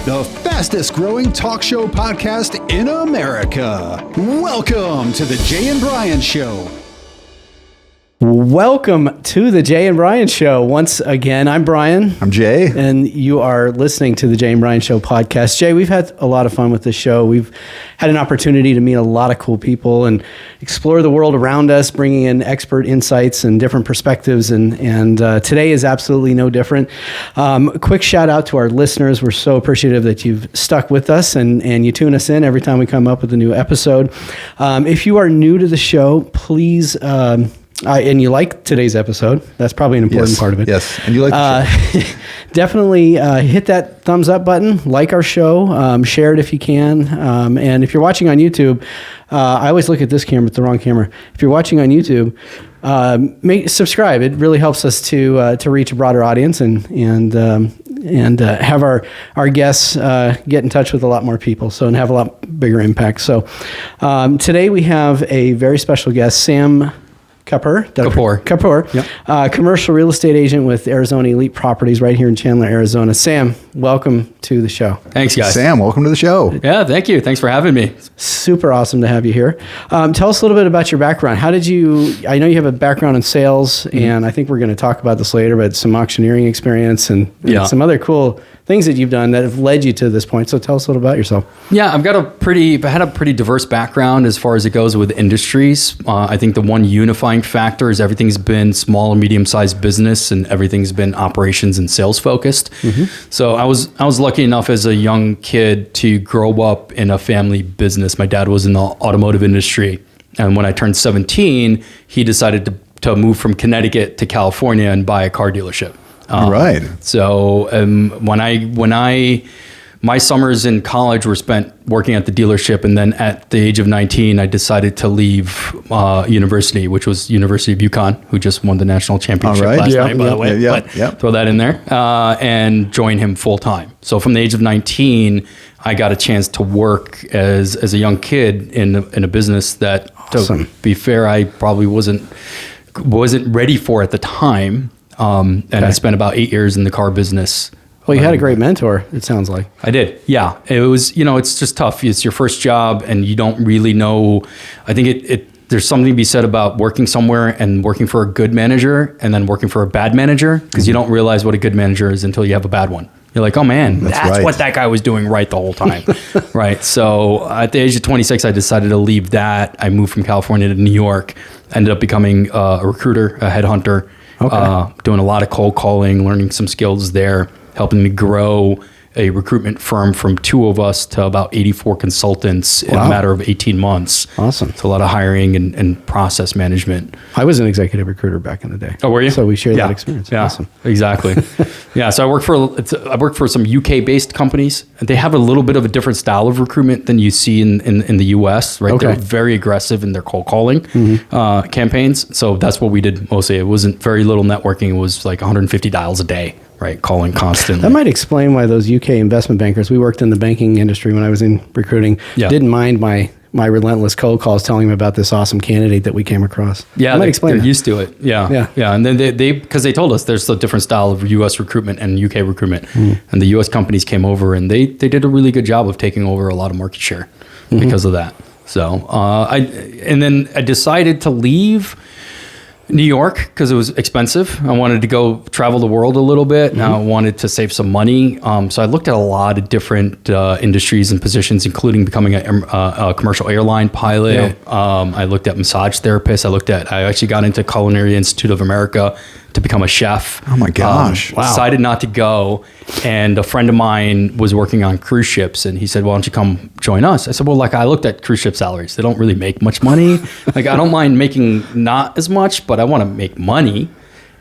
the fastest growing talk show podcast in America. Welcome to the Jay and Brian Show. Welcome to the Jay and Brian Show. Once again, I'm Brian. I'm Jay. And you are listening to the Jay and Brian Show podcast. Jay, we've had a lot of fun with this show. We've had an opportunity to meet a lot of cool people and explore the world around us, bringing in expert insights and different perspectives. And today is absolutely no different. Quick shout out to our listeners. We're so appreciative that you've stuck with us and you tune us in every time we come up with a new episode. If you are new to the show, please... and you like today's episode, that's probably an important part of it. Yes, and you like the show. Definitely hit that thumbs up button, like our show, share it if you can. And if you're watching on YouTube, I always look at this camera, it's the wrong camera. If you're watching on YouTube, subscribe. It really helps us to reach a broader audience and have our guests get in touch with a lot more people, and have a lot bigger impact. So today we have a very special guest, Sam Kapur, yep. Commercial real estate agent with Arizona Elite Properties right here in Chandler, Arizona. Sam, welcome to the show. Thanks, guys. Sam, welcome to the show. Yeah, thank you. Thanks for having me. Super awesome to have you here. Tell us a little bit about your background. How did you, I know you have a background in sales, and I think we're going to talk about this later, but some auctioneering experience and some other cool things that you've done that have led you to this point. So tell us a little about yourself. Yeah, I've had a pretty diverse background as far as it goes with industries. I think the one unifying factor is everything's been small and medium-sized business, and everything's been operations and sales focused. Mm-hmm. So I was lucky enough as a young kid to grow up in a family business. My dad was in the automotive industry, and when I turned 17, he decided to move from Connecticut to California and buy a car dealership. Right. So my summers in college were spent working at the dealership, and then at the age of 19, I decided to leave university, which was University of UConn, who just won the national championship last night, by the way. But throw that in there, and join him full time. So from the age of 19, I got a chance to work as a young kid in a business that, to be fair, I probably wasn't ready for at the time. I spent about 8 years in the car business. Well, you had a great mentor, it sounds like. I did. Yeah. It was, it's just tough. It's your first job and you don't really know. I think there's something to be said about working somewhere and working for a good manager and then working for a bad manager, because you don't realize what a good manager is until you have a bad one. You're like, oh man, that's what that guy was doing right the whole time. Right. So at the age of 26, I decided to leave that. I moved from California to New York, ended up becoming a recruiter, a headhunter. Okay. Doing a lot of cold calling, learning some skills there, helping me grow a recruitment firm from 2 of us to about 84 consultants in a matter of 18 months. Awesome. It's a lot of hiring and process management. I was an executive recruiter back in the day. Oh, were you? So we shared that experience. Yeah, awesome. Exactly. Yeah, so I worked for some UK-based companies. They have a little bit of a different style of recruitment than you see in the US, right? Okay. They're very aggressive in their cold calling campaigns. So that's what we did mostly. It wasn't very little networking. It was like 150 dials a day. Right, calling constantly. That might explain why those UK investment bankers, we worked in the banking industry when I was in recruiting, didn't mind my relentless cold calls telling them about this awesome candidate that we came across. Yeah, that might explain they're used to it. Yeah. And then they because they told us there's a different style of US recruitment and UK recruitment. And the US companies came over and they did a really good job of taking over a lot of market share because of that. So I decided to leave New York because it was expensive. I wanted to go travel the world a little bit. And I wanted to save some money. So I looked at a lot of different industries and positions, including becoming a commercial airline pilot. Yeah. I looked at massage therapists. I actually got into Culinary Institute of America to become a chef. Oh my gosh. Wow. Decided not to go. And a friend of mine was working on cruise ships and he said, why don't you come join us? I said, well, I looked at cruise ship salaries. They don't really make much money. I don't mind making not as much, but I want to make money.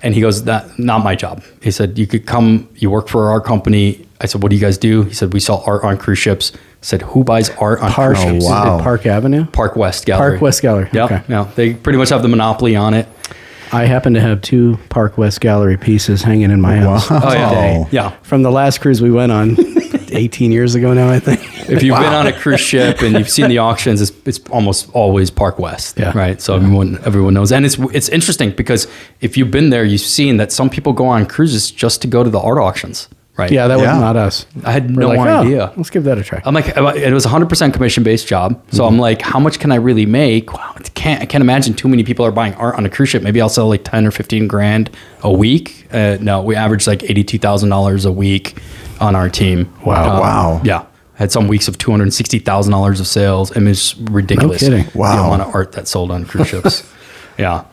And he goes, that's not my job. He said, you could come, you work for our company. I said, what do you guys do? He said, we sell art on cruise ships. I said, who buys art on cruise ships? Wow. Park Avenue? Park West Gallery. Park West Gallery. Yeah. Okay. Yeah. They pretty much have the monopoly on it. I happen to have 2 Park West Gallery pieces hanging in my house today. Yeah. From the last cruise we went on 18 years ago now, I think. If you've been on a cruise ship and you've seen the auctions, it's almost always Park West, right? So everyone knows. And it's interesting because if you've been there, you've seen that some people go on cruises just to go to the art auctions. right? Yeah, that was not us. I had We're no like, idea. Let's give that a try. I'm like, it was a 100% commission-based job. So I'm like, how much can I really make? Wow, I can't imagine too many people are buying art on a cruise ship. Maybe I'll sell like 10 or 15 grand a week. No, we averaged like $82,000 a week on our team. Wow. Yeah. I had some weeks of $260,000 of sales. I mean, it's ridiculous. No kidding. Wow. The amount of art that sold on cruise ships. Yeah.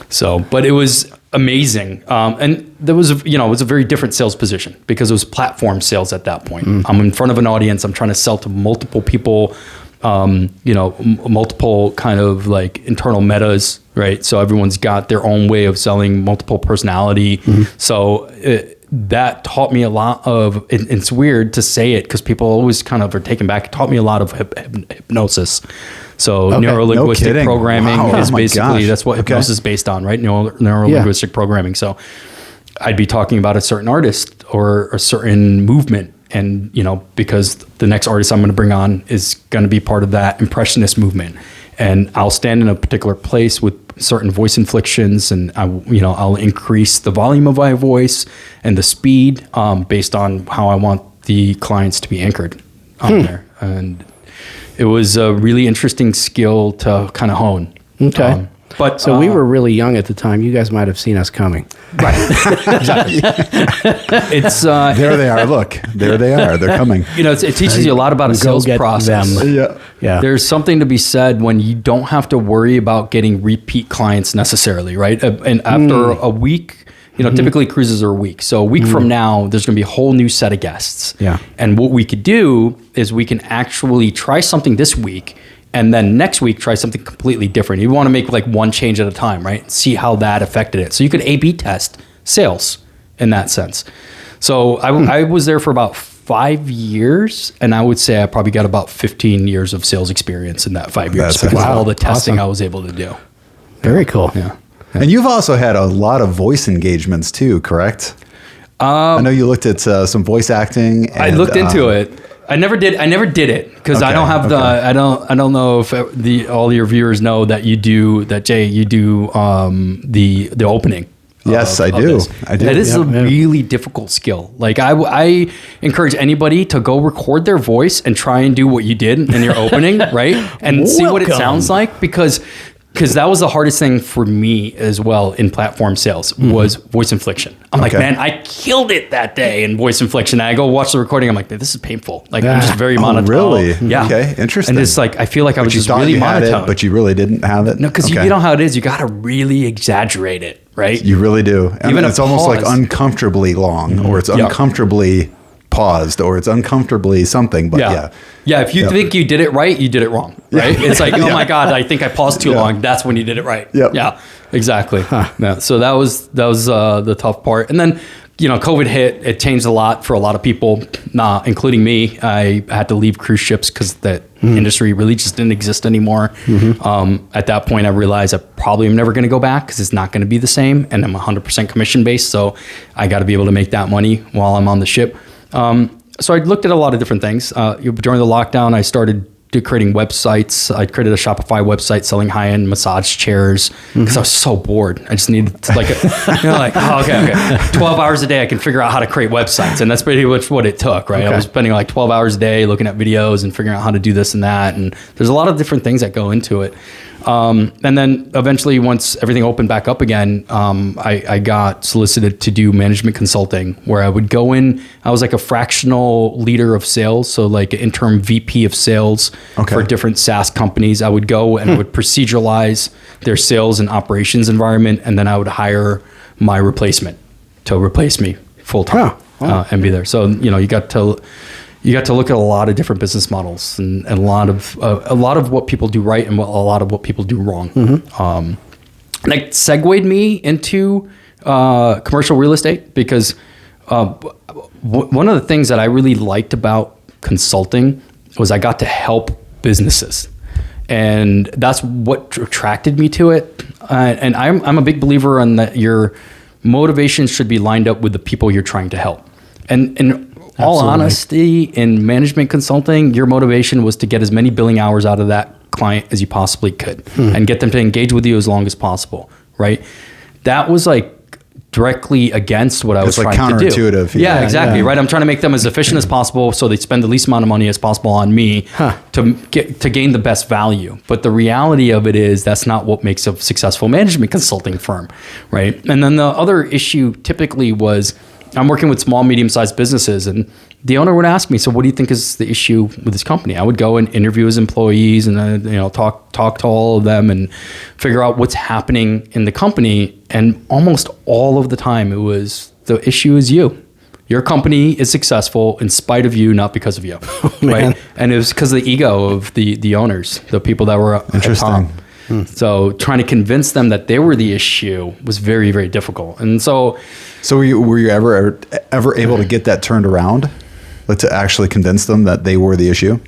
So, but it was amazing. And there was, it was a very different sales position because it was platform sales at that point. I'm in front of an audience. I'm trying to sell to multiple people, multiple kind of like internal metas, right? So everyone's got their own way of selling, multiple personality. So that taught me a lot of, it's weird to say it because people always kind of are taken back. It taught me a lot of hypnosis. So neuro-linguistic programming is basically, that's what hypnosis is based on, right? Neuro-linguistic programming. So I'd be talking about a certain artist or a certain movement. And, because the next artist I'm going to bring on is going to be part of that impressionist movement. And I'll stand in a particular place with certain voice inflections, and I'll increase the volume of my voice and the speed based on how I want the clients to be anchored on there. And it was a really interesting skill to kind of hone. Okay. But so we were really young at the time. You guys might have seen us coming. Right. Exactly. It's there they are. Look, there they are. They're coming. It teaches you a lot about a sales process. Yeah. There's something to be said when you don't have to worry about getting repeat clients necessarily, right? And after a week, typically cruises are a week. So a week from now, there's going to be a whole new set of guests. Yeah. And what we could do is we can actually try something this week, and then next week try something completely different. You want to make like one change at a time, right? See how that affected it. So you could A/B test sales in that sense. So I was there for about 5 years, and I would say I probably got about 15 years of sales experience in that 5 years because of all the testing I was able to do. Very cool. Yeah. And you've also had a lot of voice engagements too, correct? I know you looked at some voice acting. And, I looked into it. I never did it because I don't have the. I don't know if all your viewers know that you do that. Jay, you do the opening. Yes, I do. I do. It is a really difficult skill. Like I encourage anybody to go record their voice and try and do what you did in your opening, right? And see what it sounds like because that was the hardest thing for me as well in platform sales was voice inflection. I'm like, man, I killed it that day in voice inflection. And I go watch the recording. I'm like, man, this is painful. Like I'm just very monotone. Really? Yeah. Okay. Interesting. And it's like, I feel like I was just really monotone. But you really didn't have it? No, because you know how it is. You got to really exaggerate it, right? You really do. And even it's almost like uncomfortably long or it's uncomfortably paused or it's uncomfortably something, but yeah, if you think you did it right, you did it wrong, right? It's like, oh my God, I think I paused too long. That's when you did it right. Yeah, exactly. Yeah, so that was the tough part. And then, COVID hit. It changed a lot for a lot of people, including me. I had to leave cruise ships because that industry really just didn't exist anymore. At that point, I realized I probably am never going to go back because it's not going to be the same. And I'm 100% commission based, so I got to be able to make that money while I'm on the ship. So I looked at a lot of different things. During the lockdown, I started creating websites. I created a Shopify website selling high-end massage chairs because I was so bored. I just needed to 12 hours a day, I can figure out how to create websites. And that's pretty much what it took, right? I was spending like 12 hours a day looking at videos and figuring out how to do this and that. And there's a lot of different things that go into it. And then eventually once everything opened back up again, I got solicited to do management consulting where I would go in, I was like a fractional leader of sales. So like an interim VP of sales for different SaaS companies. I would go and I would proceduralize their sales and operations environment. And then I would hire my replacement to replace me full time and be there. So, you got to look at a lot of different business models and a lot of what people do right and a lot of what people do wrong. That segued me into commercial real estate because one of the things that I really liked about consulting was I got to help businesses. And that's what attracted me to it. And I'm a big believer in that your motivation should be lined up with the people you're trying to help. And all honesty, in management consulting, your motivation was to get as many billing hours out of that client as you possibly could and get them to engage with you as long as possible, right? That was like directly against what I was like trying to do. counterintuitive. Yeah, exactly. Right. I'm trying to make them as efficient as possible so they spend the least amount of money as possible on me to gain the best value. But the reality of it is that's not what makes a successful management consulting firm. Right. And then the other issue typically was I'm working with small, medium-sized businesses, and the owner would ask me, so what do you think is the issue with this company? I would go and interview his employees and talk to all of them and figure out what's happening in the company. And almost all of the time it was, the issue is you. Your company is successful in spite of you, not because of you. Right? And it was because of the ego of the owners, the people that were at top. So trying to convince them that they were the issue was very, very difficult. And so were you ever able to get that turned around, like to actually convince them that they were the issue?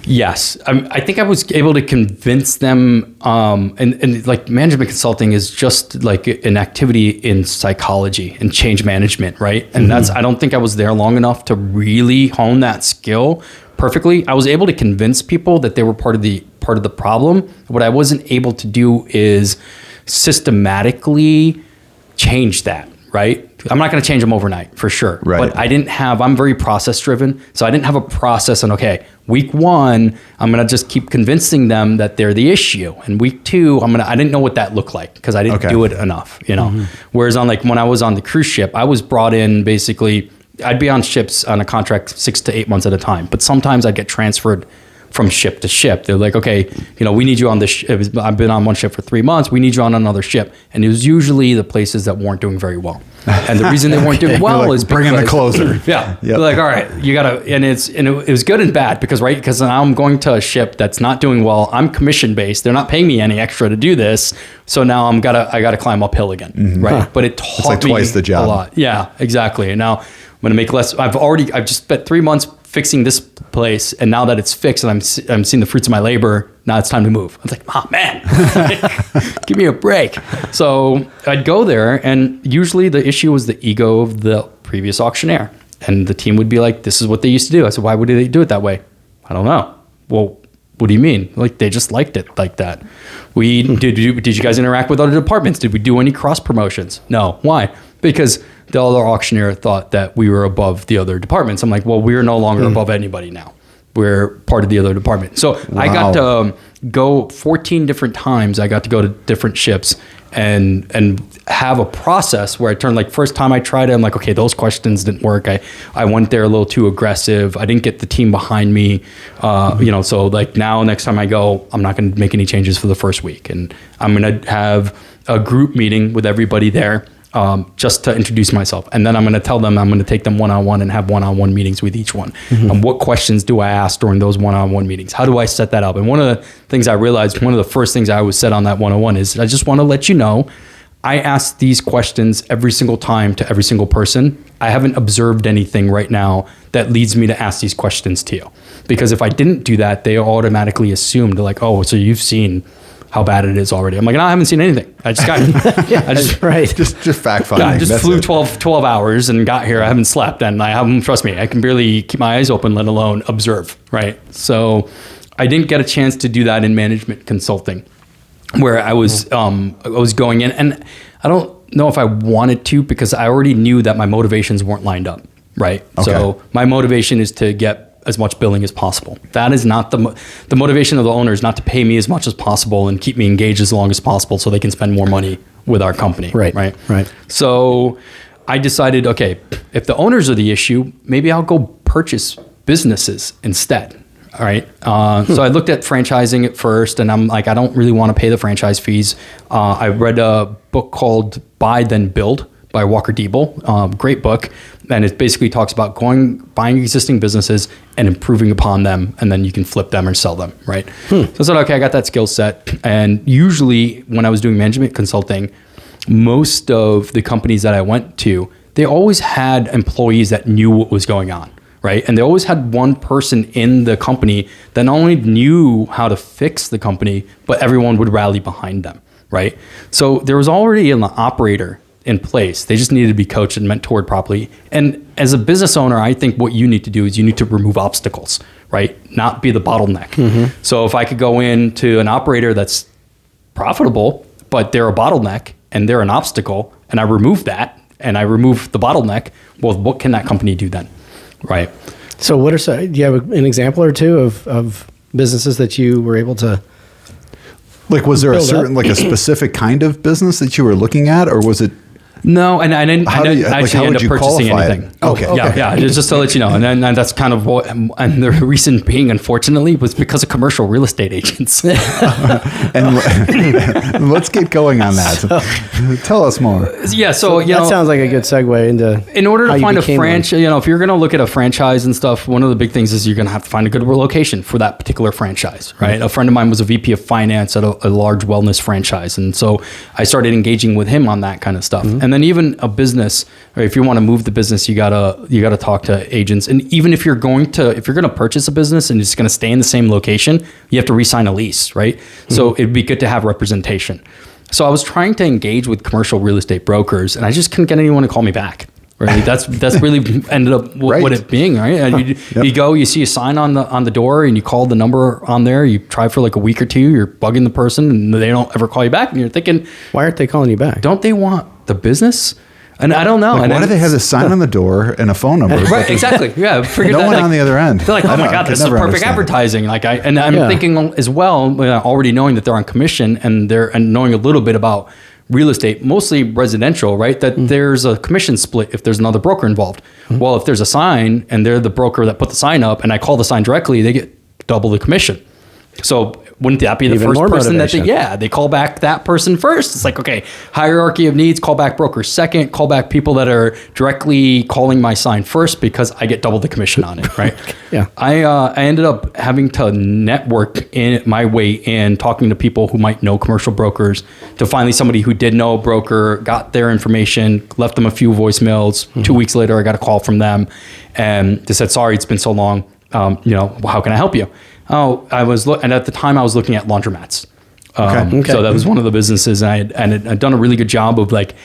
Yes. I think I was able to convince them, and like management consulting is just like an activity in psychology and change management, right? And I don't think I was there long enough to really hone that skill perfectly. I was able to convince people that they were part of the problem. What I wasn't able to do is systematically change that, right? I'm not going to change them overnight for sure. Right. But I'm very process driven. So I didn't have a process on, okay, week 1, I'm going to just keep convincing them that they're the issue. And week 2, I didn't know what that looked like because I didn't do it enough, Whereas when I was on the cruise ship, I was brought in basically, I'd be on ships on a contract 6 to 8 months at a time, but sometimes I'd get transferred from ship to ship. They're like, okay, we need you on this. I've been on one ship for 3 months. We need you on another ship. And it was usually the places that weren't doing very well. And the reason they weren't doing well is bring in the closer. Yeah. They're like, all right, you gotta, and it was good and bad because now I'm going to a ship that's not doing well. I'm commission based. They're not paying me any extra to do this. So now I gotta climb uphill again. Right. But it taught me twice the job. A lot. Yeah, exactly. And now I'm going to make less. I've just spent 3 months fixing this place, and now that it's fixed and I'm seeing the fruits of my labor, now it's time to move. I was like, oh man, give me a break. So I'd go there, and usually the issue was the ego of the previous auctioneer, and the team would be like, this is what they used to do. I said, why would they do it that way? I don't know. Well, what do you mean? Like, they just liked it like that. Did you guys interact with other departments? Did we do any cross promotions? No. Why? Because the other auctioneer thought that we were above the other departments. I'm like, well, we're no longer above anybody now. We're part of the other department. So I got to go 14 different times. I got to go to different ships and have a process where I turned, like, first time I tried it, I'm like, okay, those questions didn't work. I went there a little too aggressive. I didn't get the team behind me. So like now next time I go, I'm not going to make any changes for the first week. And I'm going to have a group meeting with everybody there. Just to introduce myself. And then I'm going to tell them I'm going to take them one-on-one and have one-on-one meetings with each one. And what questions do I ask during those one-on-one meetings? How do I set that up? And one of the things I realized, one of the first things I always said on that one-on-one is, I just want to let you know, I ask these questions every single time to every single person. I haven't observed anything right now that leads me to ask these questions to you. Because if I didn't do that, they automatically assumed, like, oh, so you've seen how bad it is already. I'm like, no, I haven't seen anything. I just got, just fact finding. I just flew 12 hours and got here. I haven't slept, and I haven't, trust me, I can barely keep my eyes open, let alone observe. Right. So I didn't get a chance to do that in management consulting, where I was going in, and I don't know if I wanted to, because I already knew that my motivations weren't lined up. Right. Okay. So my motivation is to get as much billing as possible. That is not the motivation of the owner is not to pay me as much as possible and keep me engaged as long as possible so they can spend more money with our company. Right. So I decided, okay, if the owners are the issue, maybe I'll go purchase businesses instead. All right. So I looked at franchising at first, and I'm like, I don't really want to pay the franchise fees. I read a book called Buy Then Build by Walker Diebel. Great book. And it basically talks about buying existing businesses and improving upon them, and then you can flip them or sell them, right? So I said, okay, I got that skill set. And usually when I was doing management consulting, most of the companies that I went to, they always had employees that knew what was going on, right? And they always had one person in the company that not only knew how to fix the company, but everyone would rally behind them, right? So there was already an operator in place. They just needed to be coached and mentored properly. And as a business owner, I think what you need to do is you need to remove obstacles, right? Not be the bottleneck. So if I could go into an operator that's profitable, but they're a bottleneck and they're an obstacle, and I remove that, and I remove the bottleneck, well, what can that company do then? Right. So do you have an example or two of businesses that you were able to Like, was there a build certain, up? like a specific kind of business that you were looking at, or was it? No, and I didn't actually end up purchasing anything. Okay. Yeah, just to let you know. And then that's kind of what, and the reason being, unfortunately, was because of commercial real estate agents. And let's get going on that. Tell us more. Yeah, so, you that know, sounds like a good segue into in order how to you find a became one. franchise, you know, if you're going to look at a franchise and stuff, one of the big things is you're going to have to find a good location for that particular franchise, right? A friend of mine was a VP of finance at a large wellness franchise. And so I started engaging with him on that kind of stuff. And then even a business, or if you want to move the business, you gotta talk to agents. And even if you're going to purchase a business and it's going to stay in the same location, you have to re-sign a lease, right? So it'd be good to have representation. So I was trying to engage with commercial real estate brokers, and I just couldn't get anyone to call me back. Right? That's really ended up what it being, right? And you go, you see a sign on the door, and you call the number on there. You try for like a week or two. You're bugging the person, and they don't ever call you back. And you're thinking, Why aren't they calling you back? don't they want the business? And I don't know. Like, and why do they have this sign on the door and a phone number? Right, exactly. Yeah, figured No that, one like, on the other end. They're like, oh my God, this is perfect understand. advertising. Like I'm thinking as well, already knowing that they're on commission and knowing a little bit about real estate, mostly residential, right? That there's a commission split if there's another broker involved. Well, if there's a sign and they're the broker that put the sign up, and I call the sign directly, they get double the commission. So wouldn't that be the Even first more person motivation. they call back that person first? It's like, okay, hierarchy of needs, call back brokers second, call back people that are directly calling my sign first, because I get double the commission on it, right? Yeah. I ended up having to network in my way in, talking to people who might know commercial brokers, to finally somebody who did know a broker, got their information, left them a few voicemails. 2 weeks later, I got a call from them, and they said, sorry, it's been so long. How can I help you? Oh, and at the time I was looking at laundromats. Okay. So that was one of the businesses, and I'd done a really good job of like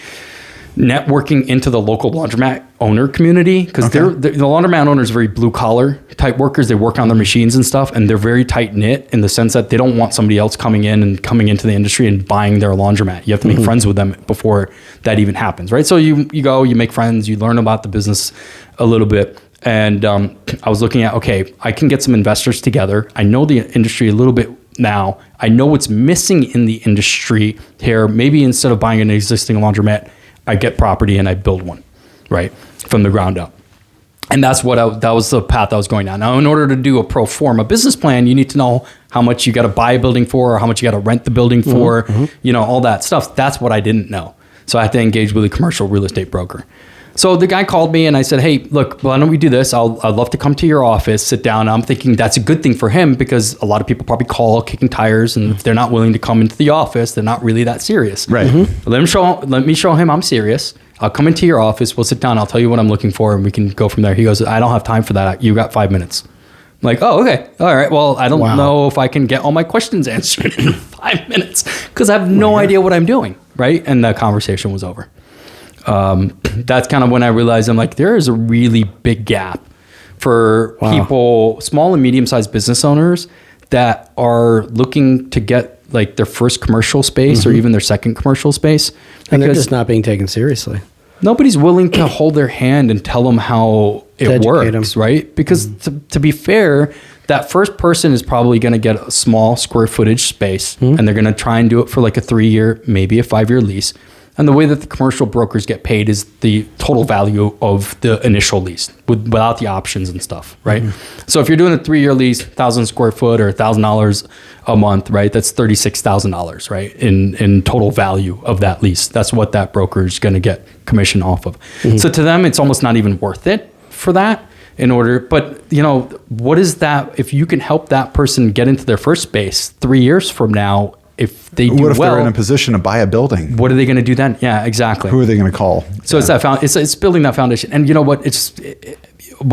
networking into the local laundromat owner community, because the laundromat owners are very blue collar type workers. They work on their machines and stuff, and they're very tight knit in the sense that they don't want somebody else coming into the industry and buying their laundromat. You have to make friends with them before that even happens, right? So you go, you make friends, you learn about the business a little bit. And I was looking at, okay, I can get some investors together. I know the industry a little bit now. I know what's missing in the industry here. Maybe instead of buying an existing laundromat, I get property and I build one, right, from the ground up. And that was the path I was going down. Now, in order to do a pro forma business plan, you need to know how much you got to buy a building for, or how much you got to rent the building for, all that stuff. That's what I didn't know. So I had to engage with a commercial real estate broker. So the guy called me and I said, hey, look, why don't we do this? I'd love to come to your office, sit down. I'm thinking that's a good thing for him, because a lot of people probably call kicking tires, and if they're not willing to come into the office, they're not really that serious. Right. Let me show him I'm serious. I'll come into your office. We'll sit down. I'll tell you what I'm looking for, and we can go from there. He goes, I don't have time for that. You got 5 minutes. I'm like, oh, okay. All right. Well, I don't know if I can get all my questions answered in 5 minutes, because I have no idea what I'm doing. Right. And the conversation was over. That's kind of when I realized, I'm like, there is a really big gap for people, small and medium-sized business owners, that are looking to get like their first commercial space or even their second commercial space. And they're just not being taken seriously. Nobody's willing to hold their hand and tell them how it works, right? Because to be fair, that first person is probably going to get a small square footage space, and they're going to try and do it for like a 3-year, maybe a 5-year lease. And the way that the commercial brokers get paid is the total value of the initial lease without the options and stuff, right? So if you're doing a 3-year lease, 1,000 square foot or $1,000 a month, right? That's $36,000, right? In total value of that lease. That's what that broker is going to get commission off of. So to them, it's almost not even worth it for that. But what is that? If you can help that person get into their first space 3 years from now, if they do well, what if they're in a position to buy a building? What are they going to do then? Yeah, exactly. Who are they going to call? So it's building that foundation. And you know what?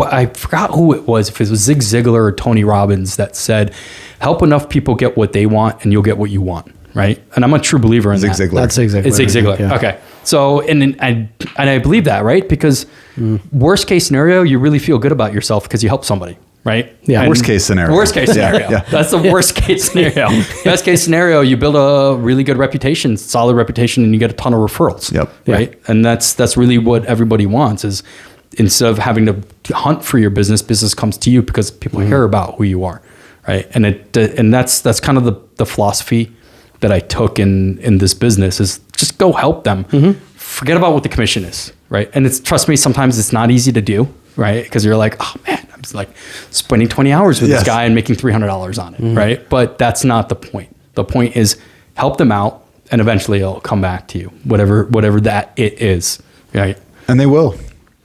I forgot who it was. If it was Zig Ziglar or Tony Robbins that said, "Help enough people get what they want, and you'll get what you want." Right? And I'm a true believer in Zig that. Ziglar. That's Zig Ziglar. It's Zig Ziglar. Yeah. Okay. So I believe that, right? Because worst case scenario, you really feel good about yourself because you help somebody. right? Yeah. And Worst case scenario. Worst case scenario. Yeah. That's the worst case scenario. Best case scenario, you build a really good reputation, solid reputation, and you get a ton of referrals. Yep. Right. And that's really what everybody wants is instead of having to hunt for your business comes to you because people care about who you are. Right. And that's kind of the philosophy that I took in this business is just go help them. Forget about what the commission is. Right. And trust me, sometimes it's not easy to do. Right. Because you're like, oh man, I'm just like spending 20 hours with this guy and making $300 on it. Right. But that's not the point. The point is help them out and eventually it'll come back to you, whatever that it is. Right. And they will.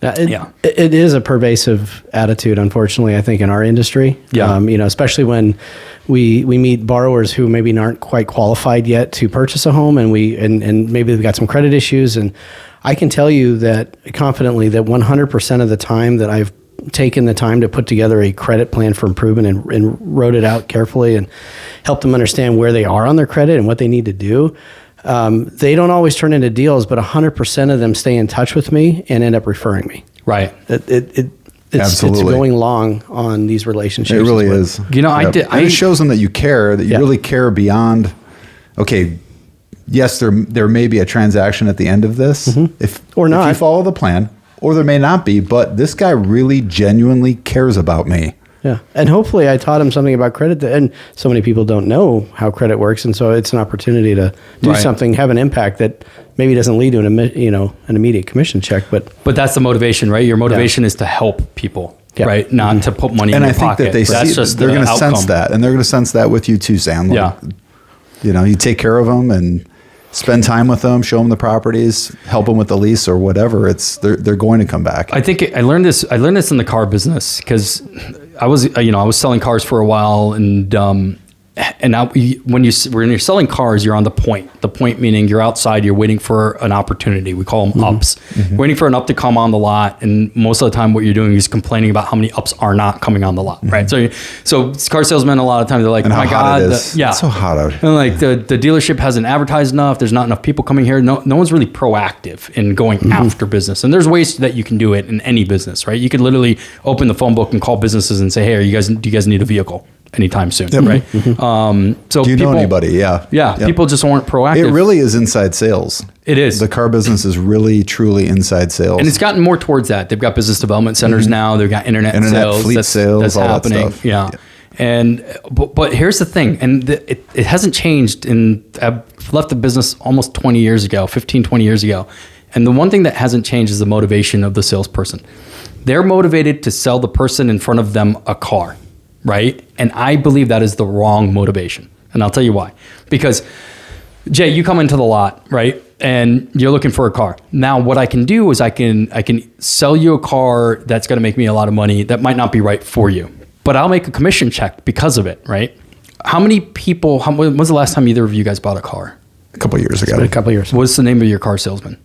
It is a pervasive attitude, unfortunately, I think, in our industry. Yeah. Especially when we meet borrowers who maybe aren't quite qualified yet to purchase a home, and maybe they've got some credit issues. And I can tell you that confidently that 100% of the time that I've taken the time to put together a credit plan for improvement and wrote it out carefully and helped them understand where they are on their credit and what they need to do. They don't always turn into deals, but 100% of them stay in touch with me and end up referring me. Right. It's going long on these relationships. It really is. And it shows them that you care, that you really care beyond, okay, yes, there may be a transaction at the end of this, if you follow the plan, or there may not be, but this guy really genuinely cares about me. Yeah. And hopefully I taught him something about credit and so many people don't know how credit works. And so it's an opportunity to do something, have an impact that maybe doesn't lead to an immediate commission check. But that's the motivation, right? Your motivation is to help people, right? Not to put money in your pocket. And I think that they're going to sense that. And they're going to sense that with you too, Sam. Like, you take care of them and spend time with them, show them the properties, help them with the lease or whatever. They're going to come back. I think I learned this in the car business because I was selling cars for a while when you're selling cars, you're on the point. The point meaning you're outside, you're waiting for an opportunity. We call them ups. Waiting for an up to come on the lot, and most of the time, what you're doing is complaining about how many ups are not coming on the lot, right? So car salesmen, a lot of times they're like, and "Oh my God, it's so hot out." And like the dealership hasn't advertised enough. There's not enough people coming here. No one's really proactive in going after business. And there's ways that you can do it in any business, right? You could literally open the phone book and call businesses and say, "Hey, do you guys need a vehicle anytime soon?" Right? So do you know anybody? Yeah. People just aren't proactive. It really is inside sales. It is. The car business is really, truly inside sales. And it's gotten more towards that. They've got business development centers now. They've got internet sales. Fleet sales, that's all happening. that stuff. Yeah. And but here's the thing, and it hasn't changed. I've left the business almost 20 years ago, 15, 20 years ago. And the one thing that hasn't changed is the motivation of the salesperson. They're motivated to sell the person in front of them a car, right? And I believe that is the wrong motivation. And I'll tell you why. Because, Jay, you come into the lot, right? And you're looking for a car. Now, what I can do is I can sell you a car that's going to make me a lot of money that might not be right for you. But I'll make a commission check because of it, right? How many people, when's the last time either of you guys bought a car? A couple of years ago. A couple of years. What's the name of your car salesman?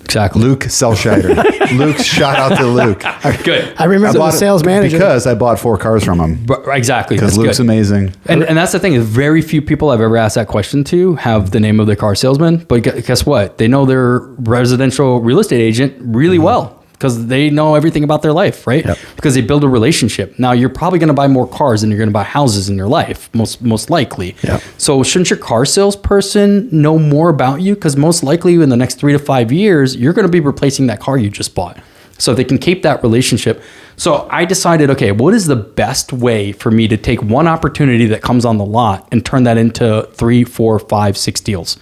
Exactly. Luke Selscheider. Luke, shout out to Luke. Good. I remember the sales manager. Because I bought 4 cars from him. Exactly. Because Luke's good. amazing. And that's the thing is very few people I've ever asked that question to have the name of their car salesman. But guess what? They know their residential real estate agent really well because they know everything about their life, right? Yep. Because they build a relationship. Now, you're probably going to buy more cars than you're going to buy houses in your life, most likely. Yep. So shouldn't your car salesperson know more about you? Because most likely in the next 3 to 5 years, you're going to be replacing that car you just bought. So they can keep that relationship. So I decided, okay, what is the best way for me to take one opportunity that comes on the lot and turn that into 3, 4, 5, 6 deals?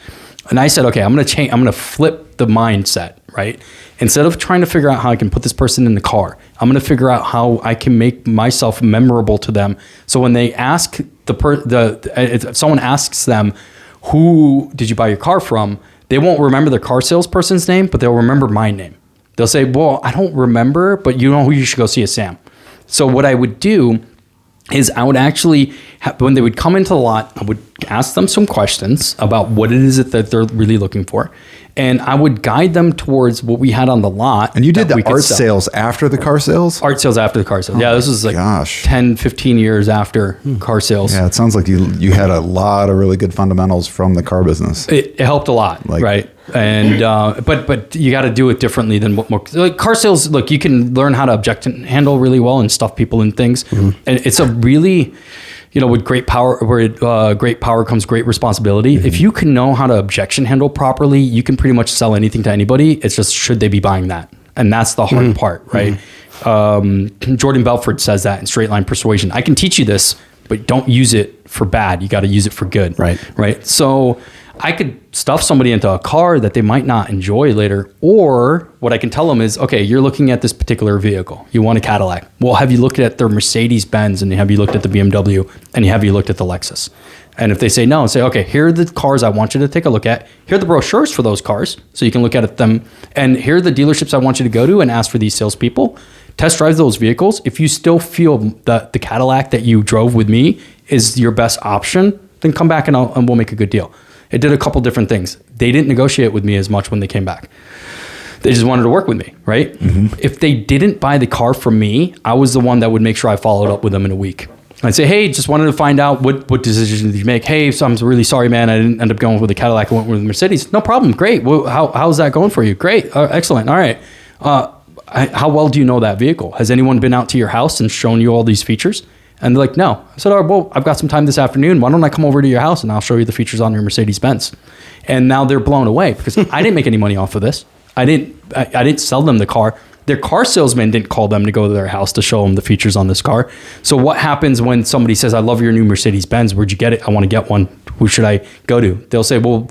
And I said, okay, I'm going to flip the mindset, right? Instead of trying to figure out how I can put this person in the car, I'm going to figure out how I can make myself memorable to them. So when they ask if someone asks them, who did you buy your car from? They won't remember the car salesperson's name, but they'll remember my name. They'll say, well, I don't remember, but you know who you should go see is Sam. So what I would do is I would actually, when they would come into the lot, I would ask them some questions about what it is that they're really looking for. And I would guide them towards what we had on the lot. And you did the art sales after the car sales? Art sales after the car sales. Yeah, this was like 10, 15 years after car sales. Yeah, it sounds like you had a lot of really good fundamentals from the car business. It helped a lot, right? And but you got to do it differently than what more like car sales. Look, you can learn how to objection handle really well and stuff people in things, and it's a really, with great power, great power comes great responsibility. If you can know how to objection handle properly, you can pretty much sell anything to anybody. It's just, should they be buying that? And that's the hard part, right? Jordan Belfort says that in Straight Line Persuasion. I can teach you this, but don't use it for bad. You got to use it for good. Right. So I could stuff somebody into a car that they might not enjoy later. Or what I can tell them is, okay, you're looking at this particular vehicle. You want a Cadillac. Well, have you looked at their Mercedes-Benz, and have you looked at the BMW, and have you looked at the Lexus? And if they say no, say, okay, here are the cars I want you to take a look at. Here are the brochures for those cars, so you can look at them. And here are the dealerships I want you to go to and ask for these salespeople. Test drive those vehicles. If you still feel that the Cadillac that you drove with me is your best option, then come back and we'll make a good deal. It did a couple different things. They didn't negotiate with me as much when they came back. They just wanted to work with me, right? If they didn't buy the car from me, I was the one that would make sure I followed up with them in a week. I'd say, hey, just wanted to find out what decision did you make? Hey, so I'm really sorry, man. I didn't end up going with the Cadillac. I went with the Mercedes. No problem. Great. Well, how's that going for you? Great. Excellent. All right. How well do you know that vehicle? Has anyone been out to your house and shown you all these features? And they're like, no. I said, well, I've got some time this afternoon. Why don't I come over to your house and I'll show you the features on your Mercedes-Benz? And now they're blown away because I didn't make any money off of this. I didn't sell them the car. Their car salesman didn't call them to go to their house to show them the features on this car. So what happens when somebody says, I love your new Mercedes-Benz. Where'd you get it? I want to get one. Who should I go to? They'll say, well,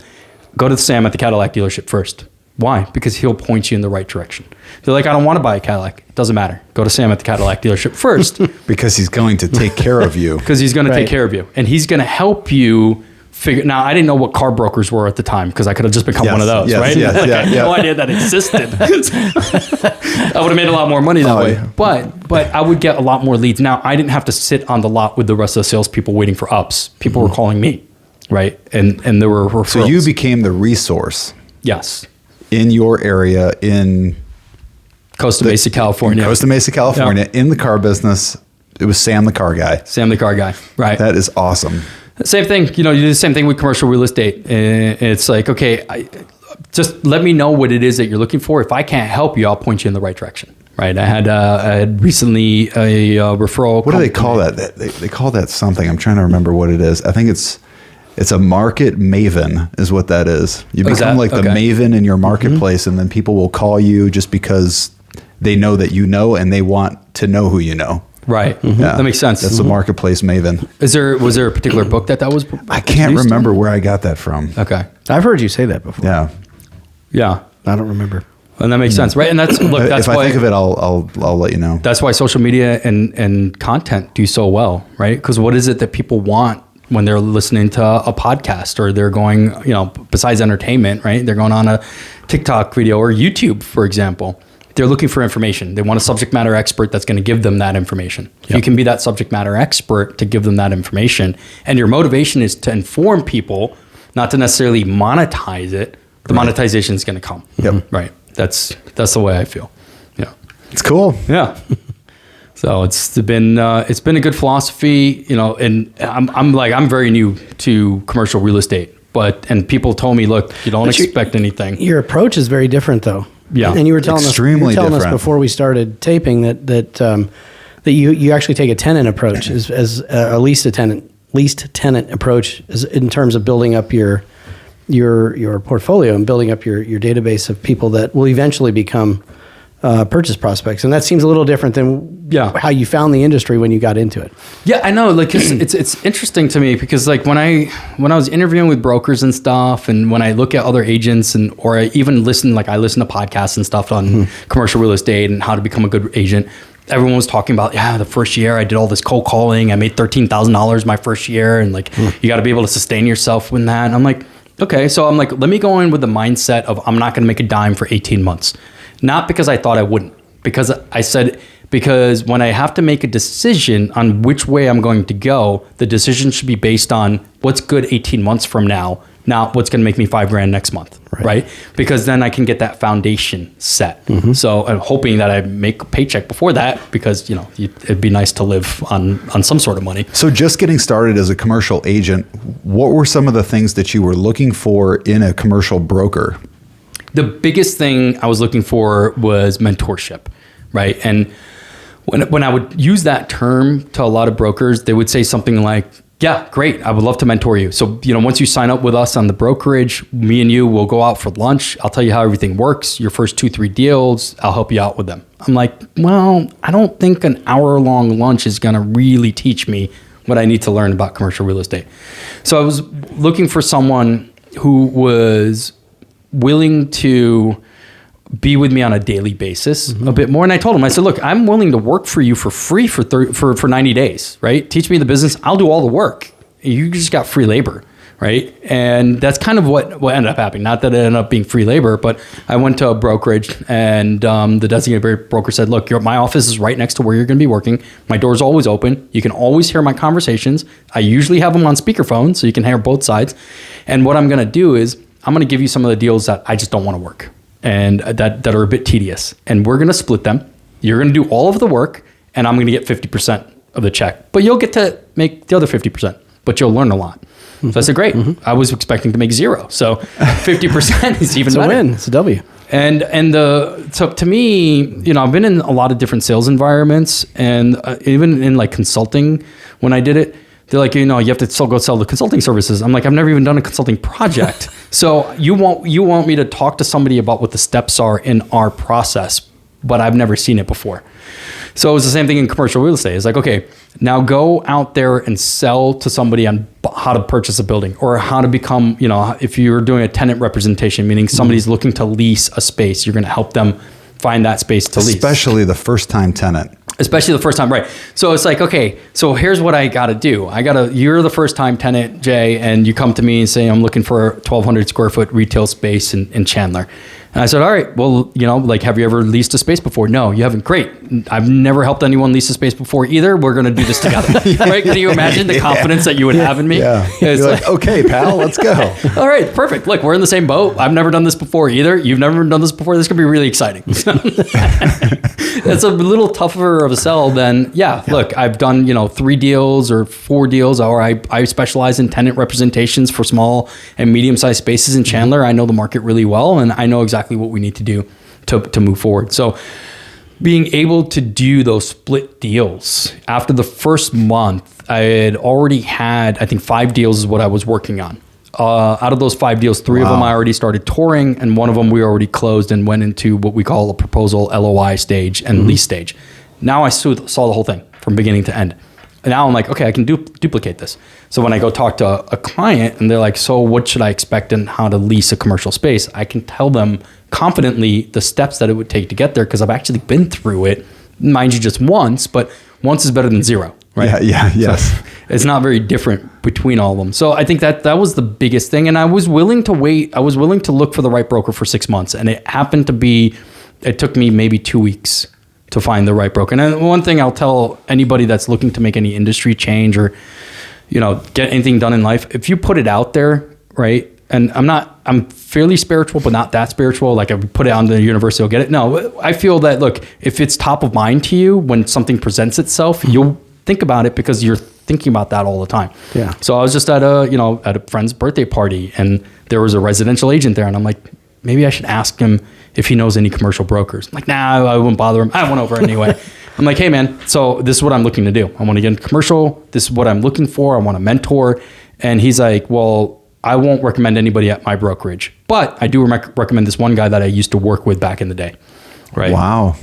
go to Sam at the Cadillac dealership first. Why? Because he'll point you in the right direction. They're like, I don't want to buy a Cadillac. It doesn't matter. Go to Sam at the Cadillac dealership first. Because he's going to take care of you. Because he's going to take care of you. And he's going to help you figure. Now, I didn't know what car brokers were at the time because I could have just become one of those, right? I had no idea that existed. I would have made a lot more money that way. Yeah. But I would get a lot more leads. Now, I didn't have to sit on the lot with the rest of the salespeople waiting for ups. People were calling me, right? And there were referrals. So you became the resource. Yes. In your area, in Costa Mesa, California. In the car business. It was Sam the car guy. Right. That is awesome. Same thing. You do the same thing with commercial real estate. It's like, okay, just let me know what it is that you're looking for. If I can't help you, I'll point you in the right direction. Right. I had recently a referral. What do they call that? They call that something. I'm trying to remember what it is. I think it's a market maven is what that is. You become the maven in your marketplace, and then people will call you just because they know that you know, and they want to know who you know. Right. Yeah. That makes sense. That's the marketplace maven. Was there a particular book that was? I can't remember where I got that from. Okay. I've heard you say that before. Yeah. I don't remember. And that makes sense, right? And that's why. If I think of it, I'll let you know. That's why social media and content do so well, right? Because what is it that people want when they're listening to a podcast, or they're going, besides entertainment, right? They're going on a TikTok video or YouTube, for example. They're looking for information. They want a subject matter expert that's going to give them that information. If you can be that subject matter expert to give them that information, and your motivation is to inform people, not to necessarily monetize it, the monetization is going to come. Yep. Right. That's the way I feel. Yeah. It's cool. Yeah. So it's been a good philosophy, and I'm very new to commercial real estate, and people told me, look, you don't expect anything. Your approach is very different though. Yeah. And you were telling us before we started taping that you actually take a tenant approach as a least tenant approach in terms of building up your portfolio and building up your database of people that will eventually become purchase prospects. And that seems a little different than how you found the industry when you got into it. Yeah, I know. Like, it's interesting to me because like when I was interviewing with brokers and stuff, and when I look at other agents or I even listen to podcasts and stuff on commercial real estate and how to become a good agent, everyone was talking about, the first year I did all this cold calling. I made $13,000 my first year. And like, you got to be able to sustain yourself with that. And I'm like, okay. So I'm like, let me go in with the mindset of I'm not going to make a dime for 18 months. Not because I thought I wouldn't, because when I have to make a decision on which way I'm going to go, the decision should be based on what's good 18 months from now, not what's going to make me $5,000 next month, right? Because then I can get that foundation set. So I'm hoping that I make a paycheck before that, because it'd be nice to live on some sort of money. So just getting started as a commercial agent, what were some of the things that you were looking for in a commercial broker? the biggest thing I was looking for was mentorship, right? And when I would use that term to a lot of brokers, they would say something like, yeah, great, I would love to mentor you. So, once you sign up with us on the brokerage, me and you will go out for lunch. I'll tell you how everything works. Your first 2-3 deals, I'll help you out with them. I'm like, well, I don't think an hour-long lunch is going to really teach me what I need to learn about commercial real estate. So I was looking for someone who was willing to be with me on a daily basis a bit more. And I told him, I said, look, I'm willing to work for you for free for 90 days, right? Teach me the business. I'll do all the work. You just got free labor, right? And that's kind of what ended up happening. Not that it ended up being free labor, but I went to a brokerage and the designated broker said, look, my office is right next to where you're going to be working. My door's always open. You can always hear my conversations. I usually have them on speakerphone so you can hear both sides. And what I'm going to do is I'm going to give you some of the deals that I just don't want to work and that are a bit tedious. And we're going to split them. You're going to do all of the work and I'm going to get 50% of the check, but you'll get to make the other 50%, but you'll learn a lot. So I said, great. I was expecting to make 0. So 50% is even better. It's a win. It's a W. And so to me, I've been in a lot of different sales environments and even in like consulting when I did it, they're like, you have to still go sell the consulting services. I'm like, I've never even done a consulting project. So you want me to talk to somebody about what the steps are in our process, but I've never seen it before. So it was the same thing in commercial real estate. It's like, okay, now go out there and sell to somebody on how to purchase a building or how to become, if you're doing a tenant representation, meaning somebody's looking to lease a space, you're going to help them find that space to lease. Especially the first time tenant. Especially the first time, right? So it's like, okay, so here's what I got to do. You're the first time tenant, Jay, and you come to me and say, I'm looking for a 1,200 square foot retail space in Chandler. And I said, all right, well, have you ever leased a space before? No, you haven't. Great. I've never helped anyone lease a space before either. We're going to do this together. Right? Can you imagine the confidence that you would have in me? Yeah. You're like, okay, pal, let's go. All right, perfect. Look, we're in the same boat. I've never done this before either. You've never done this before. This could be really exciting. It's a little tougher of a sell than, look, I've done, 3 deals or 4 deals, or I specialize in tenant representations for small and medium-sized spaces in Chandler. I know the market really well, and I know exactly what we need to do to move forward. So being able to do those split deals after the first month, I had already had, I think 5 deals is what I was working on. Out of those 5 deals, 3 of them I already started touring, and one of them we already closed and went into what we call a proposal LOI stage and lease stage. Now I saw the whole thing from beginning to end. And now I'm like, okay, I can duplicate this. So when I go talk to a client and they're like, so what should I expect in how to lease a commercial space? I can tell them confidently the steps that it would take to get there because I've actually been through it, mind you, just once, but once is better than 0. Right? Yes. So it's not very different between all of them. So I think that was the biggest thing. And I was willing to wait. I was willing to look for the right broker for 6 months. And it happened to be, it took me maybe 2 weeks to find the right broker. And one thing I'll tell anybody that's looking to make any industry change or, get anything done in life, if you put it out there, right? And I'm fairly spiritual, but not that spiritual. Like I put it on the universe, you'll get it. No, I feel that, look, if it's top of mind to you when something presents itself, you'll think about it because you're thinking about that all the time. Yeah. So I was just at a friend's birthday party and there was a residential agent there. And I'm like, maybe I should ask him if he knows any commercial brokers. I'm like, nah, I wouldn't bother him. I went over anyway. I'm like, hey man, so this is what I'm looking to do. I want to get into commercial. This is what I'm looking for. I want to mentor. And he's like, well, I won't recommend anybody at my brokerage, but I do recommend this one guy that I used to work with back in the day. Right. Wow.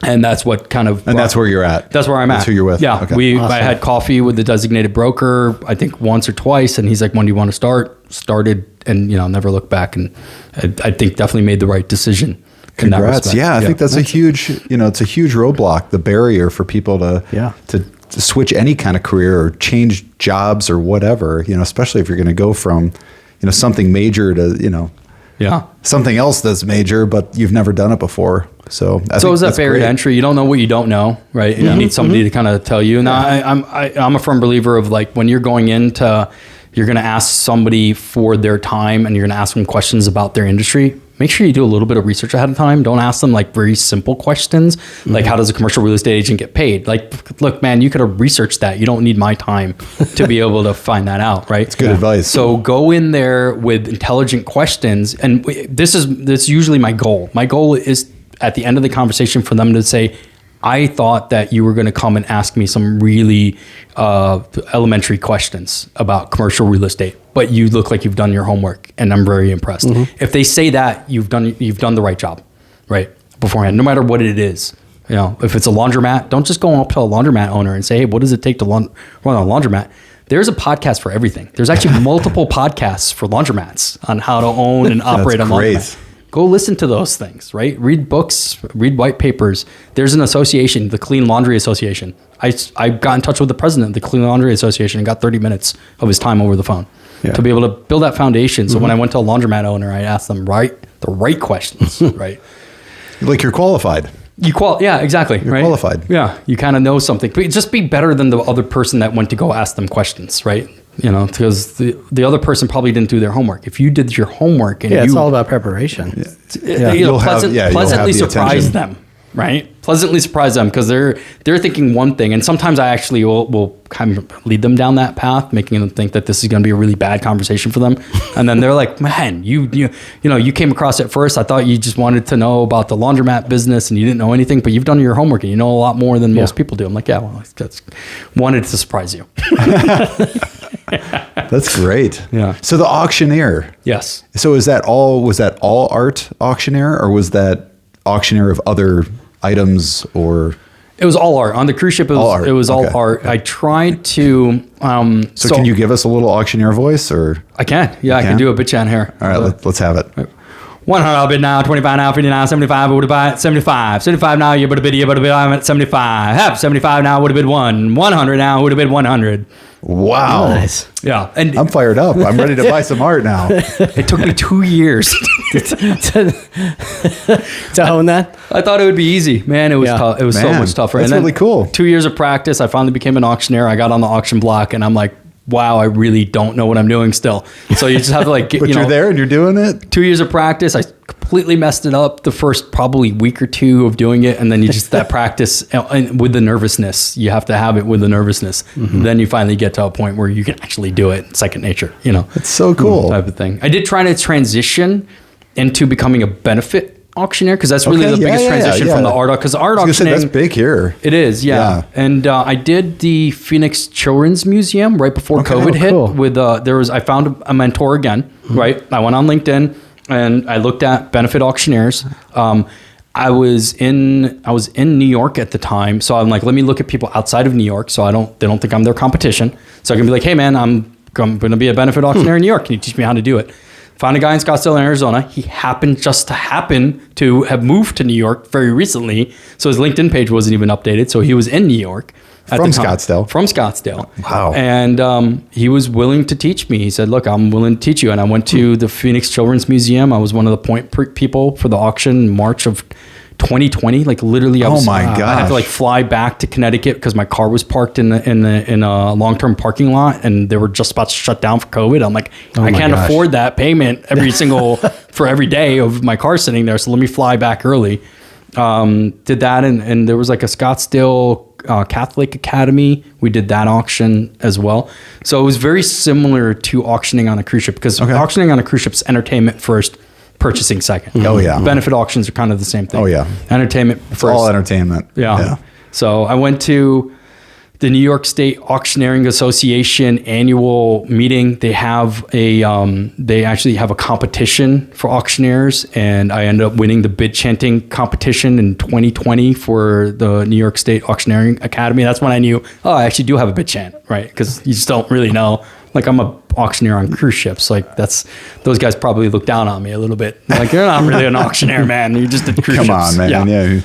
And that's what kind of... And that's where you're at. That's where I'm at. That's who you're with. Yeah. Okay. Awesome. I had coffee with the designated broker, I think once or twice. And he's like, when do you want to start? Started and, never looked back. And I think definitely made the right decision. Congrats. Yeah. I think that's a huge, it's a huge roadblock, the barrier for people to switch any kind of career or change jobs or whatever, especially if you're going to go from, something major to, something else that's major, but you've never done it before. So is that barrier to entry? You don't know what you don't know, right? You need somebody to kind of tell you. Now, I'm a firm believer of like when you're going into, you're going to ask somebody for their time and you're going to ask them questions about their industry. make sure you do a little bit of research ahead of time. Don't ask them like very simple questions, like how does a commercial real estate agent get paid? Like, look, man, you could have researched that. You don't need my time to be able to find that out, right? It's good advice. So go in there with intelligent questions, and this is usually my goal. My goal is at the end of the conversation for them to say, I thought that you were going to come and ask me some really elementary questions about commercial real estate, but you look like you've done your homework, and I'm very impressed. If they say that, you've done the right job, right, beforehand, no matter what it is. You know, if it's a laundromat, don't just go up to a laundromat owner and say, hey, what does it take to run a laundromat? There's a podcast for everything. There's actually multiple podcasts for laundromats on how to own and operate a laundromat. Go listen to those things, right? Read books, read white papers. There's an association, the Clean Laundry Association. I got in touch with the president of the Clean Laundry Association and got 30 minutes of his time over the phone to be able to build that foundation. So when I went to a laundromat owner, I asked them the right questions, right? Like you're qualified. Yeah, exactly. You're qualified. Yeah, you kind of know something. But just be better than the other person that went to go ask them questions, right? You know, because the other person probably didn't do their homework. If you did your homework and it's all about prepreparation. Pleasantly surprise them, right? Pleasantly surprise them because they're thinking one thing, and sometimes I actually will kind of lead them down that path, making them think that this is going to be a really bad conversation for them, and then they're like, "Man, you came across it first. I thought you just wanted to know about the laundromat business and you didn't know anything, but you've done your homework and you know a lot more than most people do." I'm like, "Yeah, well, that's wanted to surprise you." That's great. Yeah. So the auctioneer. Yes. So was that all art auctioneer, or was that auctioneer of other items, or? It was all art. On the cruise ship, it was all art. I tried to... So can you give us a little auctioneer voice, or? I can. Yeah, I can do a bitch on here. All right, let's have it. 100 I'll bid now, 25 now, 59, 75, would have bid 75. 75 now, you would have bid, I'm at 75. Half 75 now, would have bid 100 now, would have bid 100. Wow. Nice. Yeah. And I'm fired up. I'm ready to buy some art now. It took me 2 years to own that. I thought it would be easy. Man, it was tough. It was so much tougher. That's really cool. 2 years of practice, I finally became an auctioneer. I got on the auction block and I'm like, wow, I really don't know what I'm doing still. So you just have to But you're there and you're doing it? 2 years of practice. I completely messed it up the first probably week or two of doing it. And then you just, that practice and with the nervousness, you have to have it with the nervousness. Then you finally get to a point where you can actually do it. Second nature, It's so cool. Type of thing. I did try to transition into becoming a benefit auctioneer, because that's really the biggest transition from the art, because art auctioning, that's big here. It is, yeah. And I did the Phoenix Children's Museum right before COVID hit. Cool. With I found a mentor again, right? I went on LinkedIn and I looked at benefit auctioneers. I was in New York at the time, so I'm like, let me look at people outside of New York, so they don't think I'm their competition. So I can be like, hey man, I'm going to be a benefit auctioneer in New York. Can you teach me how to do it? Found a guy in Scottsdale, Arizona. He happened to have moved to New York very recently. So his LinkedIn page wasn't even updated. So he was in New York. From Scottsdale. Wow. And he was willing to teach me. He said, look, I'm willing to teach you. And I went to the Phoenix Children's Museum. I was one of the point people for the auction in March of 2020. Like literally, I had to like fly back to Connecticut because my car was parked in a long-term parking lot, and they were just about to shut down for COVID. I'm like, I can't afford that payment for every day of my car sitting there. So let me fly back early. Did that, and there was like a Scottsdale Catholic Academy. We did that auction as well. So it was very similar to auctioning on a cruise ship, because auctioning on a cruise ship's entertainment first, purchasing second. Oh yeah. Benefit auctions are kind of the same thing. Oh yeah. Entertainment first. It's all entertainment. Yeah. So I went to the New York State Auctioneering Association annual meeting. They actually have a competition for auctioneers, and I ended up winning the bid chanting competition in 2020 for the New York State Auctioneering Academy. That's when I knew, I actually do have a bid chant, right? Because you just don't really know. Like, I'm a auctioneer on cruise ships. Like, those guys probably look down on me a little bit. Like, you're not really an auctioneer, man. You just did cruise ships. Come on, man.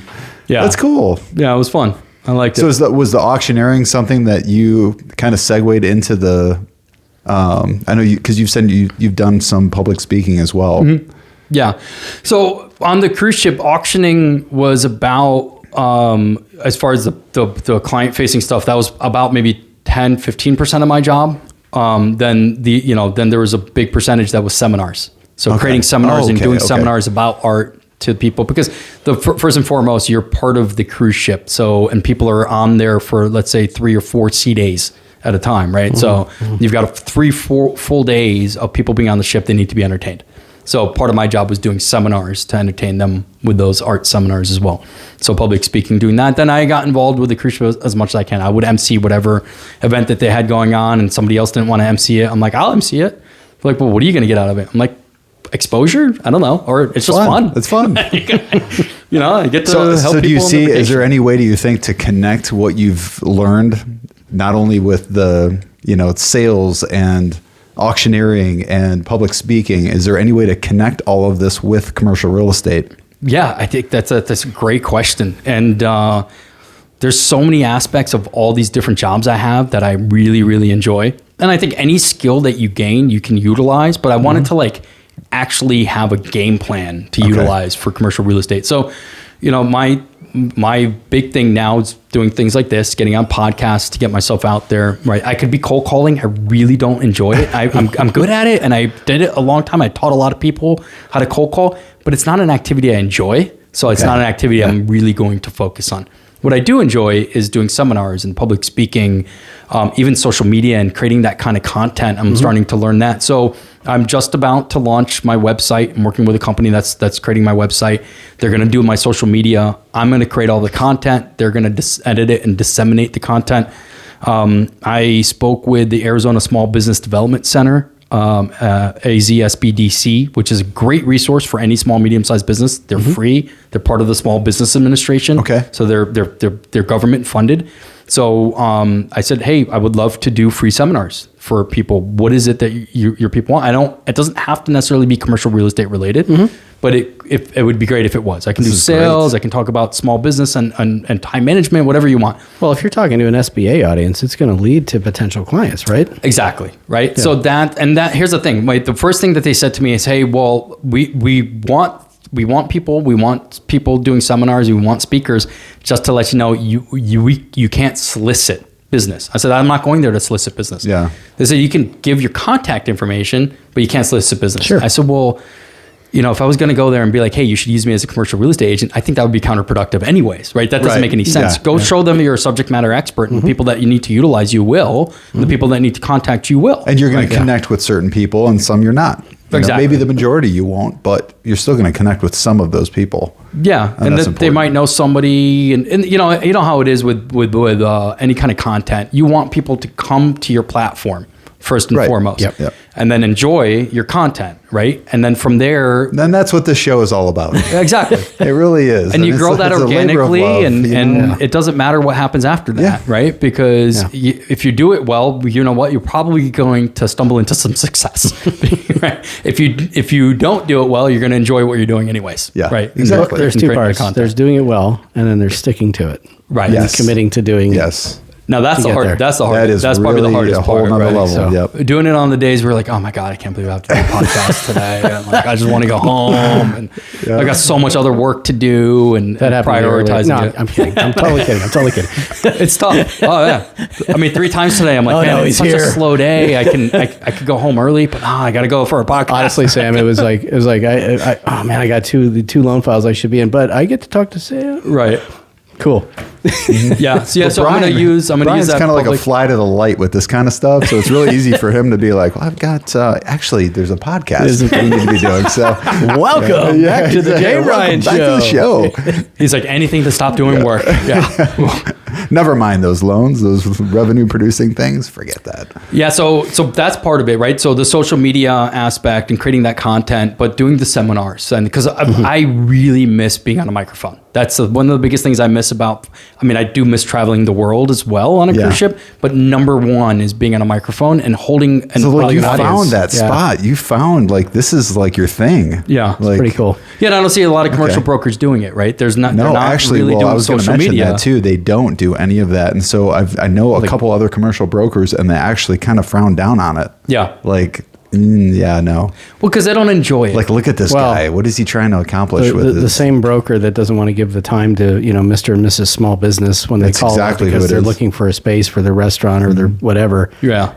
Yeah. That's cool. Yeah, it was fun. I liked it. So was the auctioneering something that you kind of segued into the, I know because you've said you've done some public speaking as well. Mm-hmm. Yeah. So on the cruise ship, auctioning was about, as far as the client facing stuff, that was about maybe 10-15% of my job. Then there was a big percentage that was seminars. So creating seminars and doing seminars about art to people, because first and foremost, you're part of the cruise ship. So, and people are on there for, let's say, 3 or 4 sea days at a time, right? So you've got 3-4 full days of people being on the ship. They need to be entertained. So part of my job was doing seminars to entertain them with those art seminars as well. So public speaking, doing that. Then I got involved with the cruise ship as much as I can. I would MC whatever event that they had going on, and somebody else didn't want to MC it. I'm like, I'll MC it. They're like, well, what are you going to get out of it? I'm like, exposure? I don't know. Or it's just fun. It's fun. I get to help people. So do you see, is there any way, do you think, to connect what you've learned, not only with the, sales and auctioneering and public speaking, is there any way to connect all of this with commercial real estate? Yeah, I think that's a great question. And there's so many aspects of all these different jobs I have that I really, really enjoy. And I think any skill that you gain, you can utilize, but I wanted to actually have a game plan to utilize for commercial real estate. So, my big thing now is doing things like this, getting on podcasts to get myself out there, right? I could be cold calling. I really don't enjoy it. I'm good at it, and I did it a long time. I taught a lot of people how to cold call, but it's not an activity I enjoy. So it's not an activity I'm really going to focus on. What I do enjoy is doing seminars and public speaking, even social media and creating that kind of content. I'm starting to learn that. So I'm just about to launch my website. I'm working with a company that's creating my website. They're going to do my social media. I'm going to create all the content. They're going to edit it and disseminate the content. I spoke with the Arizona Small Business Development Center, AZSBDC, which is a great resource for any small, medium-sized business. They're free. They're part of the Small Business Administration. So they're government funded. So I said, hey, I would love to do free seminars for people. What is it that your people want? It doesn't have to necessarily be commercial real estate related, but it would be great if it was. I can do sales. I can talk about small business and time management, whatever you want. Well, if you're talking to an SBA audience, it's going to lead to potential clients, right? Exactly. Right. Yeah. So here's the thing. The first thing that they said to me is, hey, well, we want people doing seminars. We want speakers. Just to let you know, you can't solicit business. I said, I'm not going there to solicit business. Yeah. They said, you can give your contact information, but you can't solicit business. Sure. I said, well, if I was going to go there and be like, hey, you should use me as a commercial real estate agent, I think that would be counterproductive anyways, right? That doesn't make any sense. Go show them you're a subject matter expert, and the people that you need to utilize, you will. And the people that need to contact, you will. And you're going to connect with certain people, and some you're not. Maybe the majority you won't, but you're still going to connect with some of those people. Yeah, and they might know somebody, and you know how it is with any kind of content. You want people to come to your platform first and foremost, and then enjoy your content, right? And then from there, then that's what this show is all about. Exactly, it really is. And you grow that organically, and it doesn't matter what happens after that, right? Because if you do it well, you know what, you're probably going to stumble into some success. Right? If you don't do it well, you're going to enjoy what you're doing anyways. Yeah, right. Exactly. There's two parts. There's doing it well, and then there's sticking to it. Right. And committing to doing. Yes. Now that's the hard. That's the hard. That is that's really probably the hardest a whole part. Nother right? level. So doing it on the days where like, oh my god, I can't believe I have to do a podcast today. And I just want to go home, and I got so much other work to do, and prioritizing. No, I'm kidding. I'm totally kidding. It's tough. Oh yeah. I mean, 3 times today, I'm like, man, it's such a slow day. I could go home early, but I got to go for a podcast. Honestly, Sam, it was like I got two loan files I should be in, but I get to talk to Sam. Right. Cool. Yeah. So I'm going to use that. Brian's kind of like a fly to the light with this kind of stuff. So it's really easy for him to be like, well, I've got, actually, there's a podcast that we need to be doing. So welcome back to the Jay Bryan Show. Back to the show. He's like, anything to stop doing work. Yeah. Never mind those loans, those revenue producing things. Forget that. Yeah. So that's part of it, right? So the social media aspect and creating that content, but doing the seminars. And because I really miss being on a microphone. That's one of the biggest things I miss about, I do miss traveling the world as well on a cruise ship, but number one is being on a microphone and holding an audience. You found that spot. You found this is like your thing. Yeah. It's pretty cool. Yeah. And I don't see a lot of commercial brokers doing it, right? They're not actually, really doing I was going to social mention media. that too. They don't do any of that. And so I know a couple other commercial brokers, and they actually kind of frown down on it. Yeah. No. Well, because they don't enjoy it. Like, look at this guy. What is he trying to accomplish with this? The same broker that doesn't want to give the time to, Mr. and Mrs. Small Business when they call exactly because they're looking for a space for their restaurant or their whatever,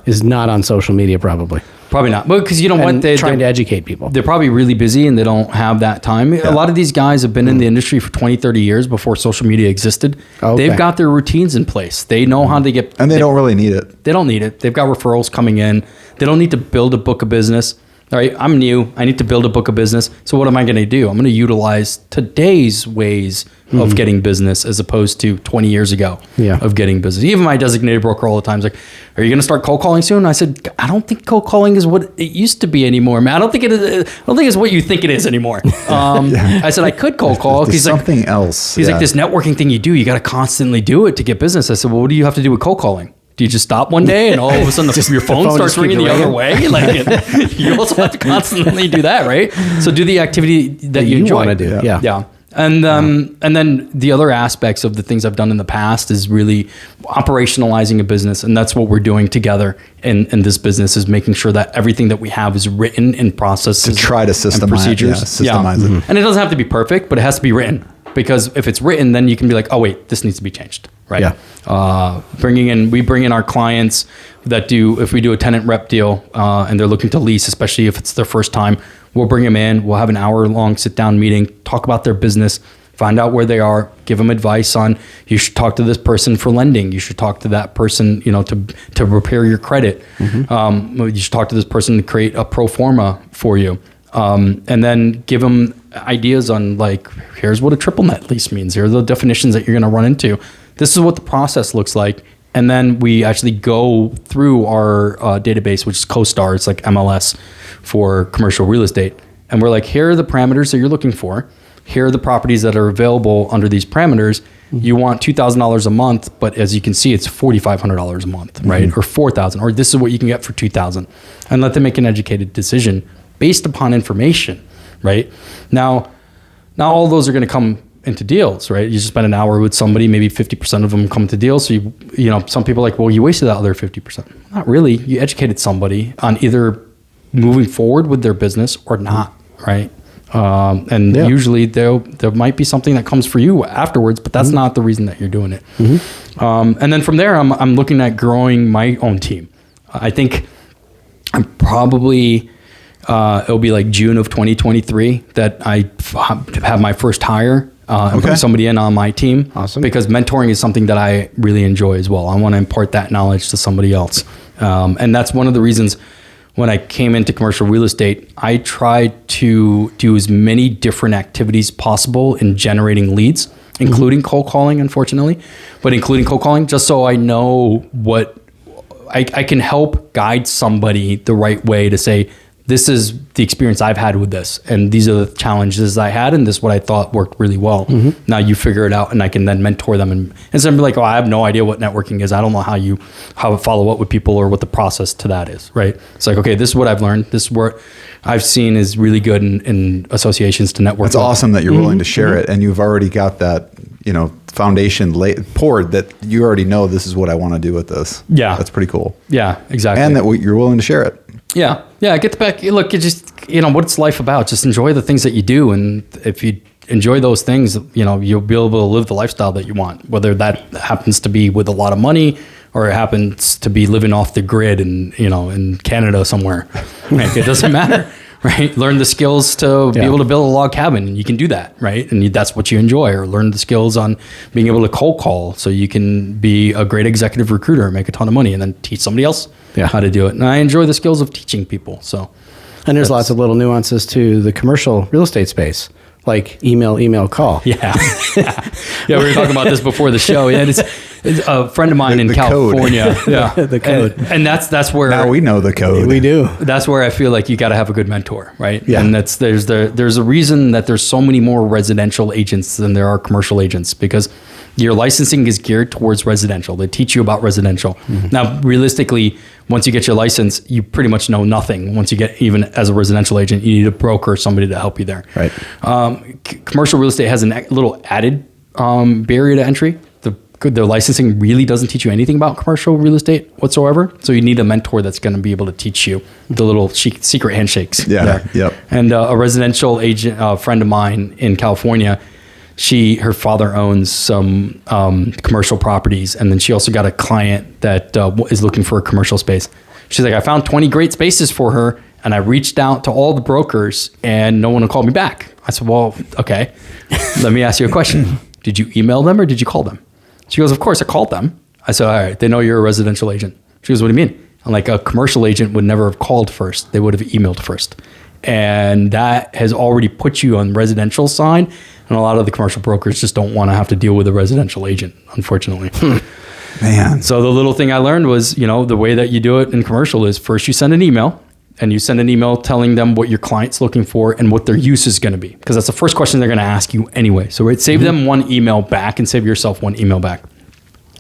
is not on social media probably. Probably not. But because you know what? They're trying to educate people. They're probably really busy and they don't have that time. Yeah. A lot of these guys have been in the industry for 20, 30 years before social media existed. Okay. They've got their routines in place. They know how to get... And they don't really need it. They don't need it. They've got referrals coming in. They don't need to build a book of business. All right, I'm new. I need to build a book of business. So what am I going to do? I'm going to utilize today's ways of getting business as opposed to 20 years ago of getting business. Even my designated broker all the time is like, are you going to start cold calling soon? I said, I don't think cold calling is what it used to be anymore, man. I don't think it's what you think it is anymore. I said, I could cold call. He's like, something else. He's like, this networking thing you do, you got to constantly do it to get business. I said, well, what do you have to do with cold calling? Do you just stop one day and all of a sudden your phone starts ringing the other way? Like you also have to constantly do that, right? So do the activity that you enjoy. Want to do. Yeah. And then the other aspects of the things I've done in the past is really operationalizing a business, and that's what we're doing together in this business, is making sure that everything that we have is written in processes to try to systemize procedures. Systemize it. And it doesn't have to be perfect, but it has to be written, because if it's written, then you can be like, oh wait, this needs to be changed, right? Yeah. We bring in our clients that if we do a tenant rep deal and they're looking to lease, especially if it's their first time, we'll bring them in. We'll have an hour-long sit-down meeting, talk about their business, find out where they are, give them advice on, you should talk to this person for lending. You should talk to that person, to repair your credit. You should talk to this person to create a pro forma for you. And then give them ideas on, like, here's what a triple net lease means. Here are the definitions that you're going to run into. This is what the process looks like. And then we actually go through our database, which is CoStar. It's like MLS for commercial real estate. And we're like, here are the parameters that you're looking for. Here are the properties that are available under these parameters. You want $2,000 a month, but as you can see, it's $4,500 a month, right? Or $4,000, or this is what you can get for $2,000. And let them make an educated decision based upon information, right? Now all those are going to come into deals, right? You just spend an hour with somebody, maybe 50% of them come to deals. So some people are like, well, you wasted that other 50%. Not really. You educated somebody on either moving forward with their business or not, right? Usually there might be something that comes for you afterwards, but that's not the reason that you're doing it. And then from there, I'm looking at growing my own team. I think I'm probably... it'll be like June of 2023 that I have my first hire and bring somebody in on my team. Awesome. Because mentoring is something that I really enjoy as well. I want to impart that knowledge to somebody else. And that's one of the reasons when I came into commercial real estate, I tried to do as many different activities possible in generating leads, including cold calling, unfortunately, but including cold calling, just so I know what I can help guide somebody the right way to say, this is the experience I've had with this, and these are the challenges I had, and this is what I thought worked really well. Now you figure it out, and I can then mentor them. And instead of be like, oh, I have no idea what networking is. I don't know how to follow up with people or what the process to that is, right? It's like, okay, this is what I've learned. This is what I've seen is really good in associations to network. It's awesome that you're willing to share it, and you've already got that, foundation poured that you already know this is what I want to do with this. Yeah. That's pretty cool. Yeah, exactly. And that you're willing to share it. Yeah. Get the back. Look, what's life about? Just enjoy the things that you do. And if you enjoy those things, you'll be able to live the lifestyle that you want, whether that happens to be with a lot of money or it happens to be living off the grid in Canada somewhere. Like, it doesn't matter, right? Learn the skills to be able to build a log cabin, and you can do that, right? And that's what you enjoy. Or learn the skills on being able to cold call so you can be a great executive recruiter and make a ton of money, and then teach somebody else how to do it. And I enjoy the skills of teaching people. So, and there's lots of little nuances to the commercial real estate space, like email, call. Yeah. We were talking about this before the show. Yeah, it's a friend of mine in California. Code. Yeah, the code. And that's where now we know the code. We do. That's where I feel like you got to have a good mentor, right? Yeah. And there's a reason that there's so many more residential agents than there are commercial agents, because your licensing is geared towards residential. They teach you about residential. Now, realistically, once you get your license, you pretty much know nothing. Once you get, even as a residential agent, you need a broker or somebody to help you there. Right. Commercial real estate has a little added barrier to entry. The licensing really doesn't teach you anything about commercial real estate whatsoever. So you need a mentor that's going to be able to teach you the little secret handshakes. Yeah. Yep. And a residential agent, friend of mine in California, her father owns some commercial properties, and then she also got a client that is looking for a commercial space. She's like, I found 20 great spaces for her, and I reached out to all the brokers, and no one called me back. I said, well, okay, let me ask you a question. Did you email them or did you call them? She goes, of course, I called them. I said, all right, they know you're a residential agent. She goes, what do you mean? I'm like, a commercial agent would never have called first. They would have emailed first. And that has already put you on residential side. And a lot of the commercial brokers just don't want to have to deal with a residential agent, unfortunately. Man. So the little thing I learned was, the way that you do it in commercial is first you send an email, and you send an email telling them what your client's looking for and what their use is going to be. Because that's the first question they're going to ask you anyway. So save them one email back and save yourself one email back.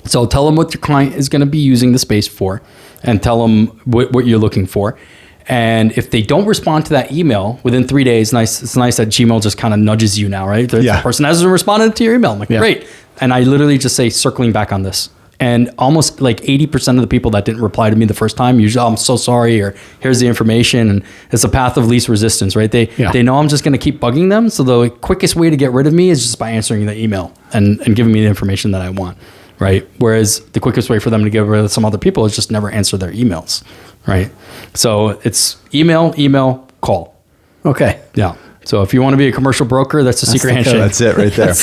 So tell them what your client is going to be using the space for, and tell them what you're looking for. And if they don't respond to that email within 3 days, it's nice that Gmail just kind of nudges you now, right? The person hasn't responded to your email. I'm like, great. And I literally just say, circling back on this. And almost like 80% of the people that didn't reply to me the first time, usually, I'm so sorry, or here's the information. And it's a path of least resistance, right? They know I'm just going to keep bugging them. So the quickest way to get rid of me is just by answering the email and giving me the information that I want, right? Whereas the quickest way for them to get rid of some other people is just never answer their emails, right? So it's email, call. Okay. Yeah. So if you want to be a commercial broker, that's a secret handshake. That's it right there.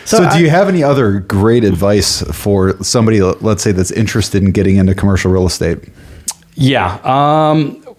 So do you have any other great advice for somebody, let's say, that's interested in getting into commercial real estate? Yeah.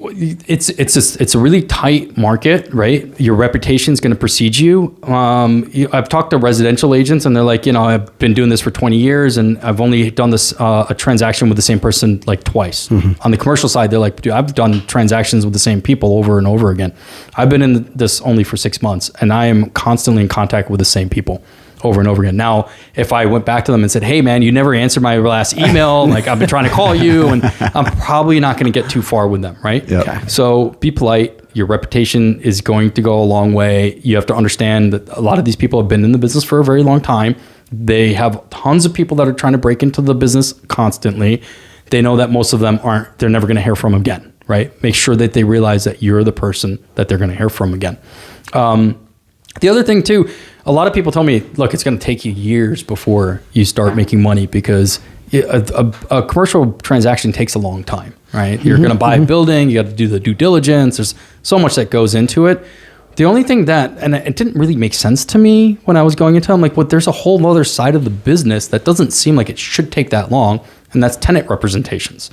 It's a really tight market, right? Your reputation is going to precede you. I've talked to residential agents, and they're like, I've been doing this for 20 years, and I've only done this a transaction with the same person like twice. On the commercial side, they're like, dude, I've done transactions with the same people over and over again. I've been in this only for 6 months, and I am constantly in contact with the same people over and over again. Now, if I went back to them and said, hey man, you never answered my last email, like I've been trying to call you, and I'm probably not going to get too far with them, right? Yep. Okay. So be polite. Your reputation is going to go a long way. You have to understand that a lot of these people have been in the business for a very long time. They have tons of people that are trying to break into the business constantly. They know that most of them they're never going to hear from again, right? Make sure that they realize that you're the person that they're going to hear from again. The other thing too, a lot of people tell me, look, it's going to take you years before you start making money, because a commercial transaction takes a long time, right? You're going to buy a building, you got to do the due diligence. There's so much that goes into it. The only thing and it didn't really make sense to me when I was going into it, I'm like, well, there's a whole other side of the business that doesn't seem like it should take that long. And that's tenant representations.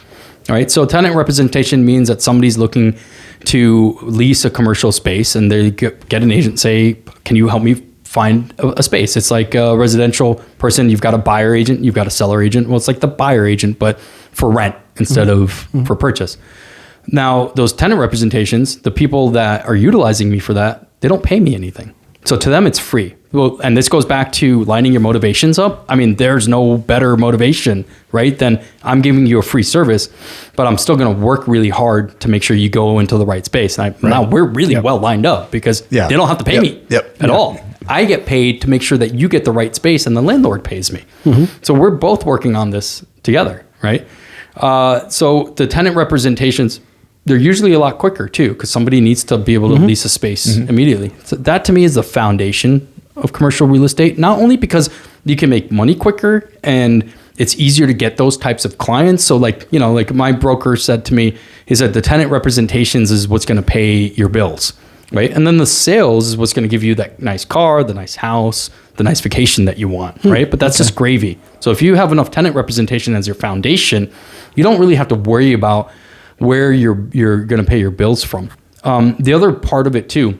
All right. So tenant representation means that somebody's looking to lease a commercial space, and they get an agent say, can you help me find a space? It's like a residential person. You've got a buyer agent, you've got a seller agent. Well, it's like the buyer agent, but for rent instead of for purchase. Now, those tenant representations, the people that are utilizing me for that, they don't pay me anything. So to them, it's free. Well, and this goes back to lining your motivations up. I mean, there's no better motivation, right, than I'm giving you a free service, but I'm still going to work really hard to make sure you go into the right space. And now we're really well lined up, because they don't have to pay me at all. I get paid to make sure that you get the right space, and the landlord pays me. So we're both working on this together, right? So the tenant representations, they're usually a lot quicker too, because somebody needs to be able to lease a space immediately. So that to me is the foundation of commercial real estate, not only because you can make money quicker and it's easier to get those types of clients. So like my broker said to me, he said, the tenant representations is what's going to pay your bills, right? And then the sales is what's going to give you that nice car, the nice house, the nice vacation that you want, right? But that's just gravy. So if you have enough tenant representation as your foundation, you don't really have to worry about where you're going to pay your bills from. The other part of it too,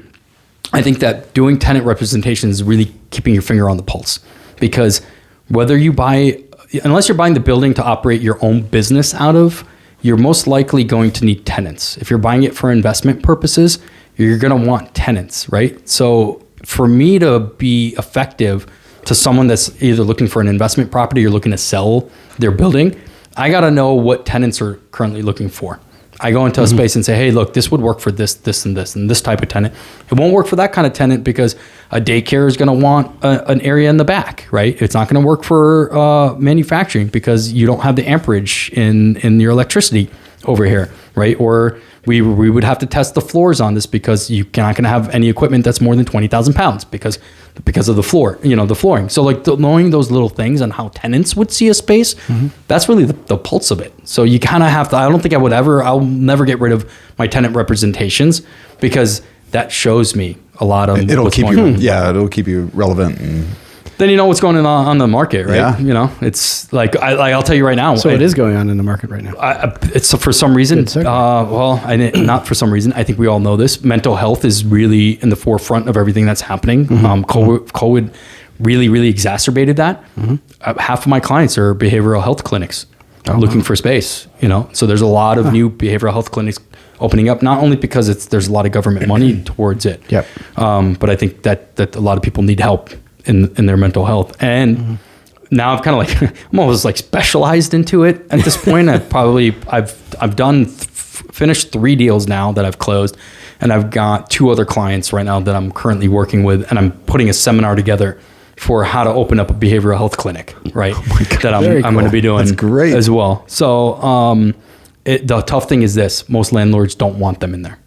I think that doing tenant representation is really keeping your finger on the pulse, because unless you're buying the building to operate your own business out of, you're most likely going to need tenants. If you're buying it for investment purposes, you're going to want tenants, right? So for me to be effective to someone that's either looking for an investment property or looking to sell their building, I got to know what tenants are currently looking for. I go into a space and say, hey, look, this would work for this, and this type of tenant. It won't work for that kind of tenant, because a daycare is going to want an area in the back, right? It's not going to work for manufacturing, because you don't have the amperage in your electricity over here. right? Or we would have to test the floors on this because you're not going to have any equipment that's more than 20,000 pounds because of the floor, the flooring. So like knowing those little things and how tenants would see a space, that's really the pulse of it. So you kind of have to, I'll never get rid of my tenant representations because that shows me a lot of it'll keep you, it'll keep you relevant. And then you know what's going on the market, right? Yeah. It's like I'll tell you right now. So it is going on in the market right now. It's for some reason. Not for some reason. I think we all know this. Mental health is really in the forefront of everything that's happening. COVID really, really exacerbated that. Half of my clients are behavioral health clinics looking for space. So there's a lot of new behavioral health clinics opening up. Not only because there's a lot of government money towards it, but I think that a lot of people need help in their mental health. And now I've kind of like, I'm almost like specialized into it at this point. I've done finished 3 deals now that I've closed, and I've got 2 other clients right now that I'm currently working with, and I'm putting a seminar together for how to open up a behavioral health clinic, right? That I'm going to be doing. That's great. As well. So the tough thing is this, most landlords don't want them in there.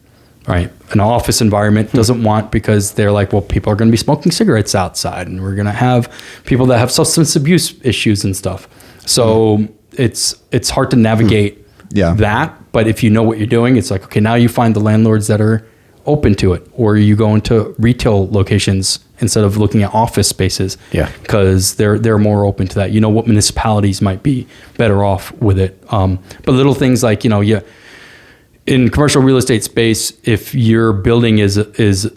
Right. An office environment doesn't want, because they're like, well, people are going to be smoking cigarettes outside, and we're going to have people that have substance abuse issues and stuff. So it's hard to navigate that. But if you know what you're doing, it's like, okay, now you find the landlords that are open to it, or you go into retail locations instead of looking at office spaces. Yeah. Because they're more open to that. You know what municipalities might be better off with it. But little things like, in commercial real estate space, if your building is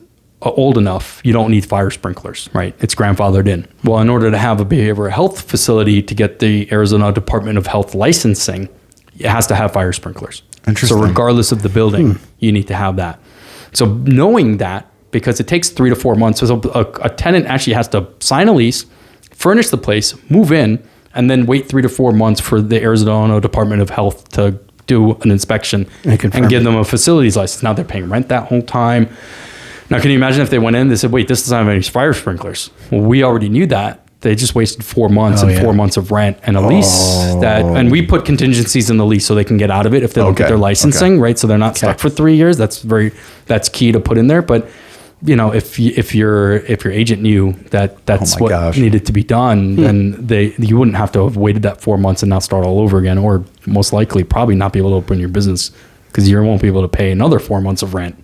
old enough, you don't need fire sprinklers, right? It's grandfathered in. Well, in order to have a behavioral health facility to get the Arizona Department of Health licensing, it has to have fire sprinklers. Interesting. So regardless of the building, you need to have that. So knowing that, because it takes 3 to 4 months, so a tenant actually has to sign a lease, furnish the place, move in, and then wait 3 to 4 months for the Arizona Department of Health to do an inspection and give them a facilities license. Now they're paying rent that whole time. Now, can you imagine if they went in, they said, wait, this doesn't have any fire sprinklers. Well, we already knew that. They just wasted 4 months 4 months of rent and a lease and we put contingencies in the lease so they can get out of it if they don't get their licensing, right? So they're not stuck for 3 years. That's key to put in there. But if your agent knew that's what needed to be done, then you wouldn't have to have waited that 4 months and now start all over again, or most likely probably not be able to open your business because you won't be able to pay another 4 months of rent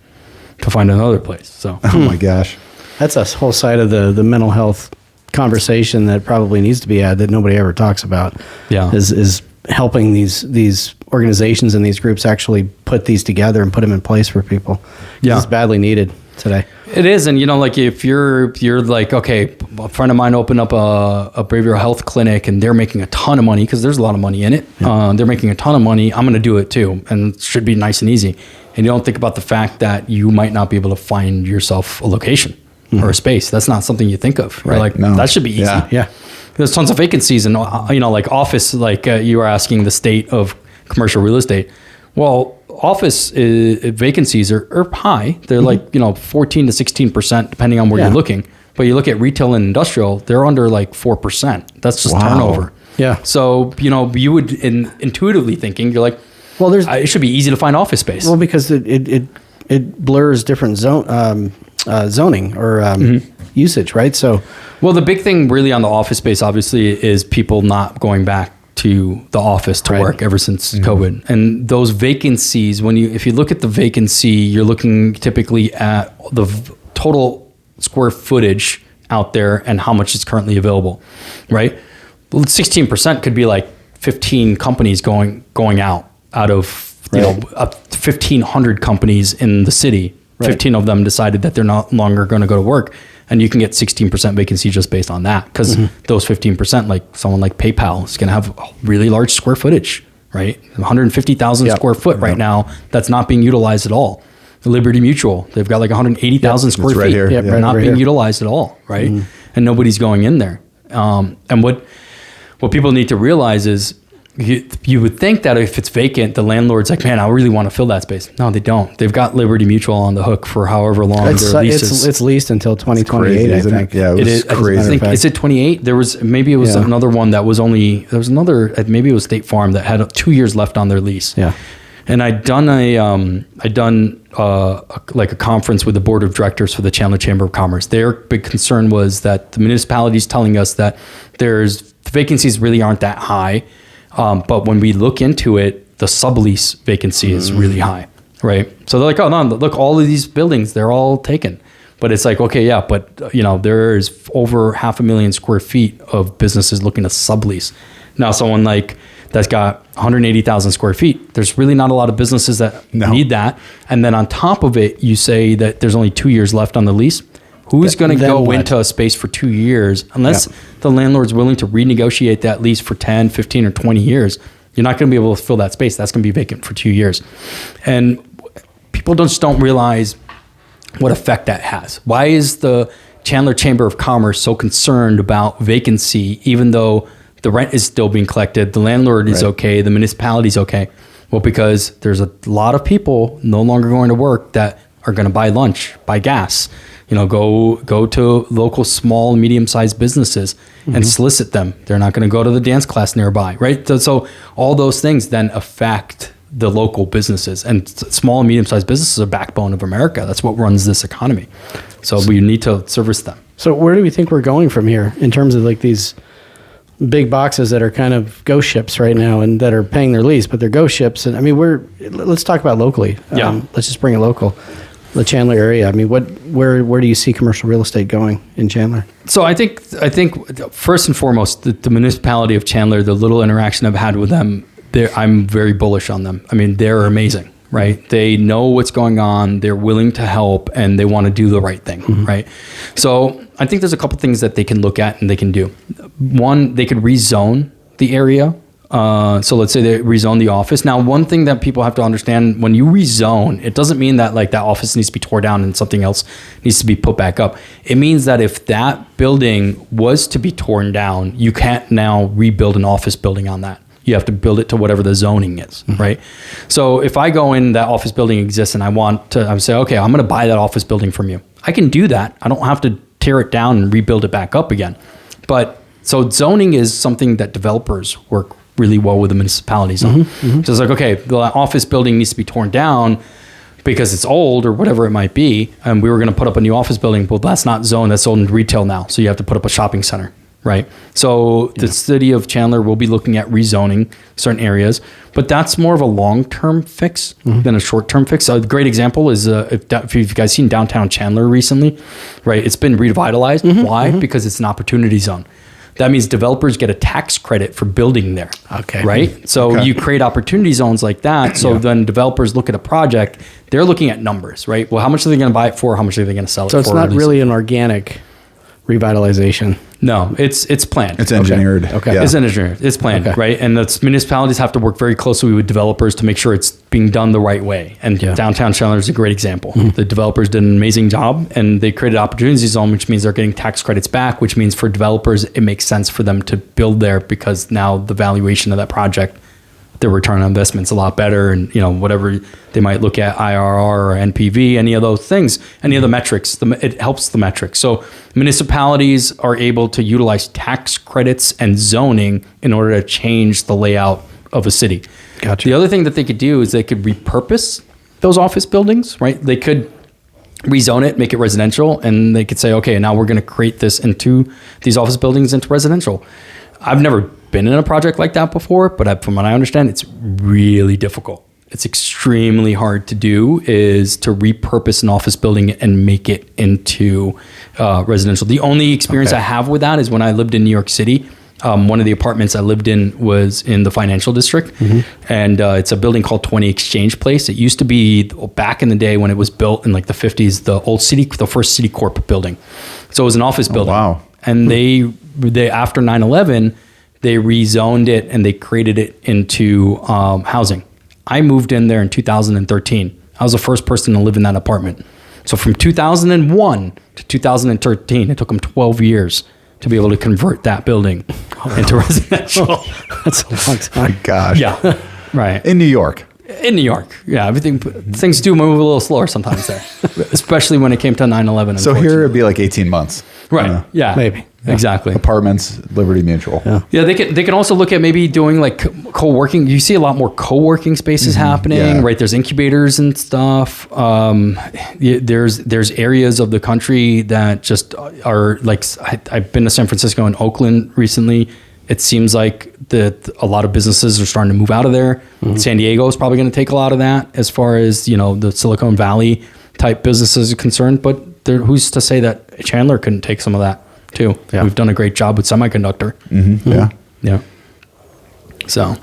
to find another place. So my gosh, that's a whole side of the mental health conversation that probably needs to be had that nobody ever talks about. Is helping these organizations and these groups actually put these together and put them in place for people. It's badly needed today. It is. And like if you're like, okay, a friend of mine opened up a behavioral health clinic and they're making a ton of money because there's a lot of money in it. They're making a ton of money. I'm going to do it too. And it should be nice and easy. And you don't think about the fact that you might not be able to find yourself a location or a space. That's not something you think of. Right. You're like, that should be easy. Yeah. There's tons of vacancies and, like office, like you were asking the state of commercial real estate. Well, office vacancies are high. They're like, 14 to 16%, depending on where you're looking. But you look at retail and industrial, they're under like 4%. That's just turnover. Yeah. So, you would intuitively thinking, you're like, well, it should be easy to find office space. Well, because it blurs different zoning or usage, right? So, well, the big thing really on the office space, obviously, is people not going back to the office to work ever since COVID. And those vacancies, if you look at the vacancy, you're looking typically at the total square footage out there and how much is currently available, right? Well, 16% could be like 15 companies going out of, up 1,500 companies in the city. 15 of them decided that they're not longer going to go to work. And you can get 16% vacancy just based on that. Because those 15%, like someone like PayPal is going to have a really large square footage, right? 150,000 square foot right now that's not being utilized at all. The Liberty Mutual, they've got like 180,000 square feet. They're not being utilized at all, right? And nobody's going in there. And what people need to realize is you would think that if it's vacant, the landlord's like, man, I really want to fill that space. No, they don't. They've got Liberty Mutual on the hook for however long their lease is. It's leased until 2028, I think. Yeah, it was crazy. I think, is it 28? There was another one that was maybe it was State Farm that had 2 years left on their lease. Yeah. And I'd done like a conference with the board of directors for the Chandler Chamber of Commerce. Their big concern was that the municipality's telling us that the vacancies really aren't that high. But when we look into it, the sublease vacancy is really high, right? So they're like, oh no, look, all of these buildings, they're all taken. But it's like, okay, yeah, but there's over 500,000 square feet of businesses looking to sublease. Now, someone like that's got 180,000 square feet, there's really not a lot of businesses that need that. And then on top of it, you say that there's only 2 years left on the lease. Who's going to go into a space for 2 years unless the landlord's willing to renegotiate that lease for 10, 15, or 20 years? You're not going to be able to fill that space. That's going to be vacant for 2 years. And people just don't realize what effect that has. Why is the Chandler Chamber of Commerce so concerned about vacancy, even though the rent is still being collected, the landlord is okay, the municipality's okay? Well, because there's a lot of people no longer going to work that are going to buy lunch, buy gas, go to local small, medium-sized businesses and solicit them. They're not going to go to the dance class nearby, right? So all those things then affect the local businesses, and small and medium-sized businesses are the backbone of America. That's what runs this economy. So we need to service them. So where do we think we're going from here in terms of like these big boxes that are kind of ghost ships right now and that are paying their lease, but they're ghost ships? And I mean, let's talk about locally. Let's just bring it local. The Chandler area. I mean, where do you see commercial real estate going in Chandler? So I think first and foremost, the municipality of Chandler, the little interaction I've had with them, I'm very bullish on them. I mean, they're amazing, right? They know what's going on. They're willing to help, and they want to do the right thing, right? So I think there's a couple things that they can look at and they can do. One, they could rezone the area. So let's say they rezone the office. Now, one thing that people have to understand, when you rezone, it doesn't mean that like that office needs to be torn down and something else needs to be put back up. It means that if that building was to be torn down, you can't now rebuild an office building on that. You have to build it to whatever the zoning is, right? So if I go in, that office building exists and I say, okay, I'm going to buy that office building from you. I can do that. I don't have to tear it down and rebuild it back up again. But so zoning is something that developers work really well with the municipalities on. So it's like, okay, the office building needs to be torn down because it's old or whatever it might be. And we were going to put up a new office building. Well, that's not zoned. That's zoned retail now. So you have to put up a shopping center. Right. So the city of Chandler will be looking at rezoning certain areas, but that's more of a long-term fix than a short-term fix. A great example is if you guys seen downtown Chandler recently, right? It's been revitalized. Why? Because it's an opportunity zone. That means developers get a tax credit for building there. Okay. Right. So you create opportunity zones like that. So then developers look at a project, they're looking at numbers, right? Well, how much are they going to buy it for? How much are they going to sell it for? So it's not really an organic revitalization. No, it's planned. It's engineered. Okay. It's engineered. It's planned, right? And the municipalities have to work very closely with developers to make sure it's being done the right way. And downtown Chandler is a great example. The developers did an amazing job, and they created opportunity zone, which means they're getting tax credits back, which means for developers, it makes sense for them to build there because now the valuation of that project, their return on investment's a lot better, and whatever they might look at, IRR or NPV, any of those things, any of the metrics, it helps the metrics. So municipalities are able to utilize tax credits and zoning in order to change the layout of a city. Gotcha. The other thing that they could do is they could repurpose those office buildings, right? They could rezone it, make it residential, and they could say, okay, now we're going to create these office buildings into residential. I've never been in a project like that before, but from what I understand, it's really difficult. It's extremely hard to do, is to repurpose an office building and make it into residential. The only experience I have with that is when I lived in New York City. One of the apartments I lived in was in the financial district, and it's a building called 20 Exchange Place. It used to be, back in the day when it was built in like the 50s, the first Citicorp building. So it was an office building. Wow. And they after 9/11, they rezoned it and they created it into housing. I moved in there in 2013. I was the first person to live in that apartment. So from 2001 to 2013, it took them 12 years to be able to convert that building into residential. That's a long time. My gosh. Yeah. Right. In New York. In New York. Yeah. Things do move a little slower sometimes there, especially when it came to 9/11. So here it'd be like 18 months. Right. Yeah. Maybe. Exactly. Apartments, Liberty Mutual. Yeah, they can also look at maybe doing like co-working. You see a lot more co-working spaces happening, right? There's incubators and stuff. There's areas of the country that just are like, I've been to San Francisco and Oakland recently. It seems like that a lot of businesses are starting to move out of there. San Diego is probably going to take a lot of that as far as, the Silicon Valley type businesses are concerned. But who's to say that Chandler couldn't take some of that too? Yeah. We've done a great job with semiconductor. Yeah. So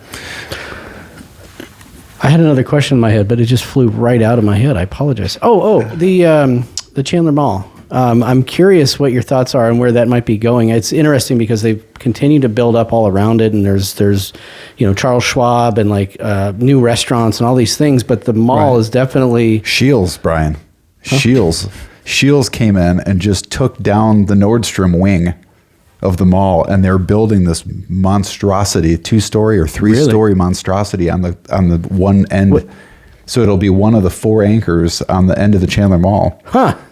I had another question in my head, but it just flew right out of my head. I apologize. The Chandler Mall. I'm curious what your thoughts are and where that might be going. It's interesting because they've continued to build up all around it, and there's Charles Schwab and like new restaurants and all these things, but the mall is definitely Scheels, Brian. Scheels came in and just took down the Nordstrom wing of the mall, and they're building this monstrosity, 2-story or 3-story monstrosity on the one end. What? So it'll be one of the 4 anchors on the end of the Chandler Mall.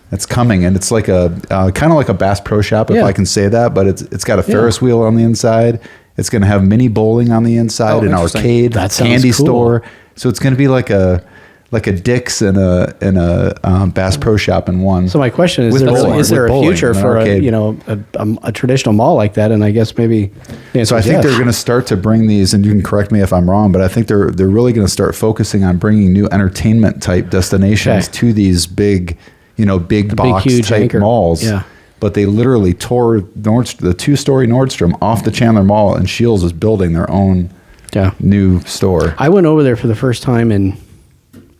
It's coming, and it's like a kind of like a Bass Pro Shop, if I can say that, but it's got a Ferris wheel on the inside. It's going to have mini bowling on the inside, an arcade, candy store. So it's going to be like a Dick's and a Bass Pro Shop in one. So my question is there a future for a traditional mall like that? And I guess maybe so I think they're going to start to bring these, and you can correct me if I'm wrong, but I think they're really going to start focusing on bringing new entertainment type destinations to these big box huge type anchor malls. Yeah. But they literally tore the 2-story Nordstrom off the Chandler Mall, and Scheels is building their own new store. I went over there for the first time in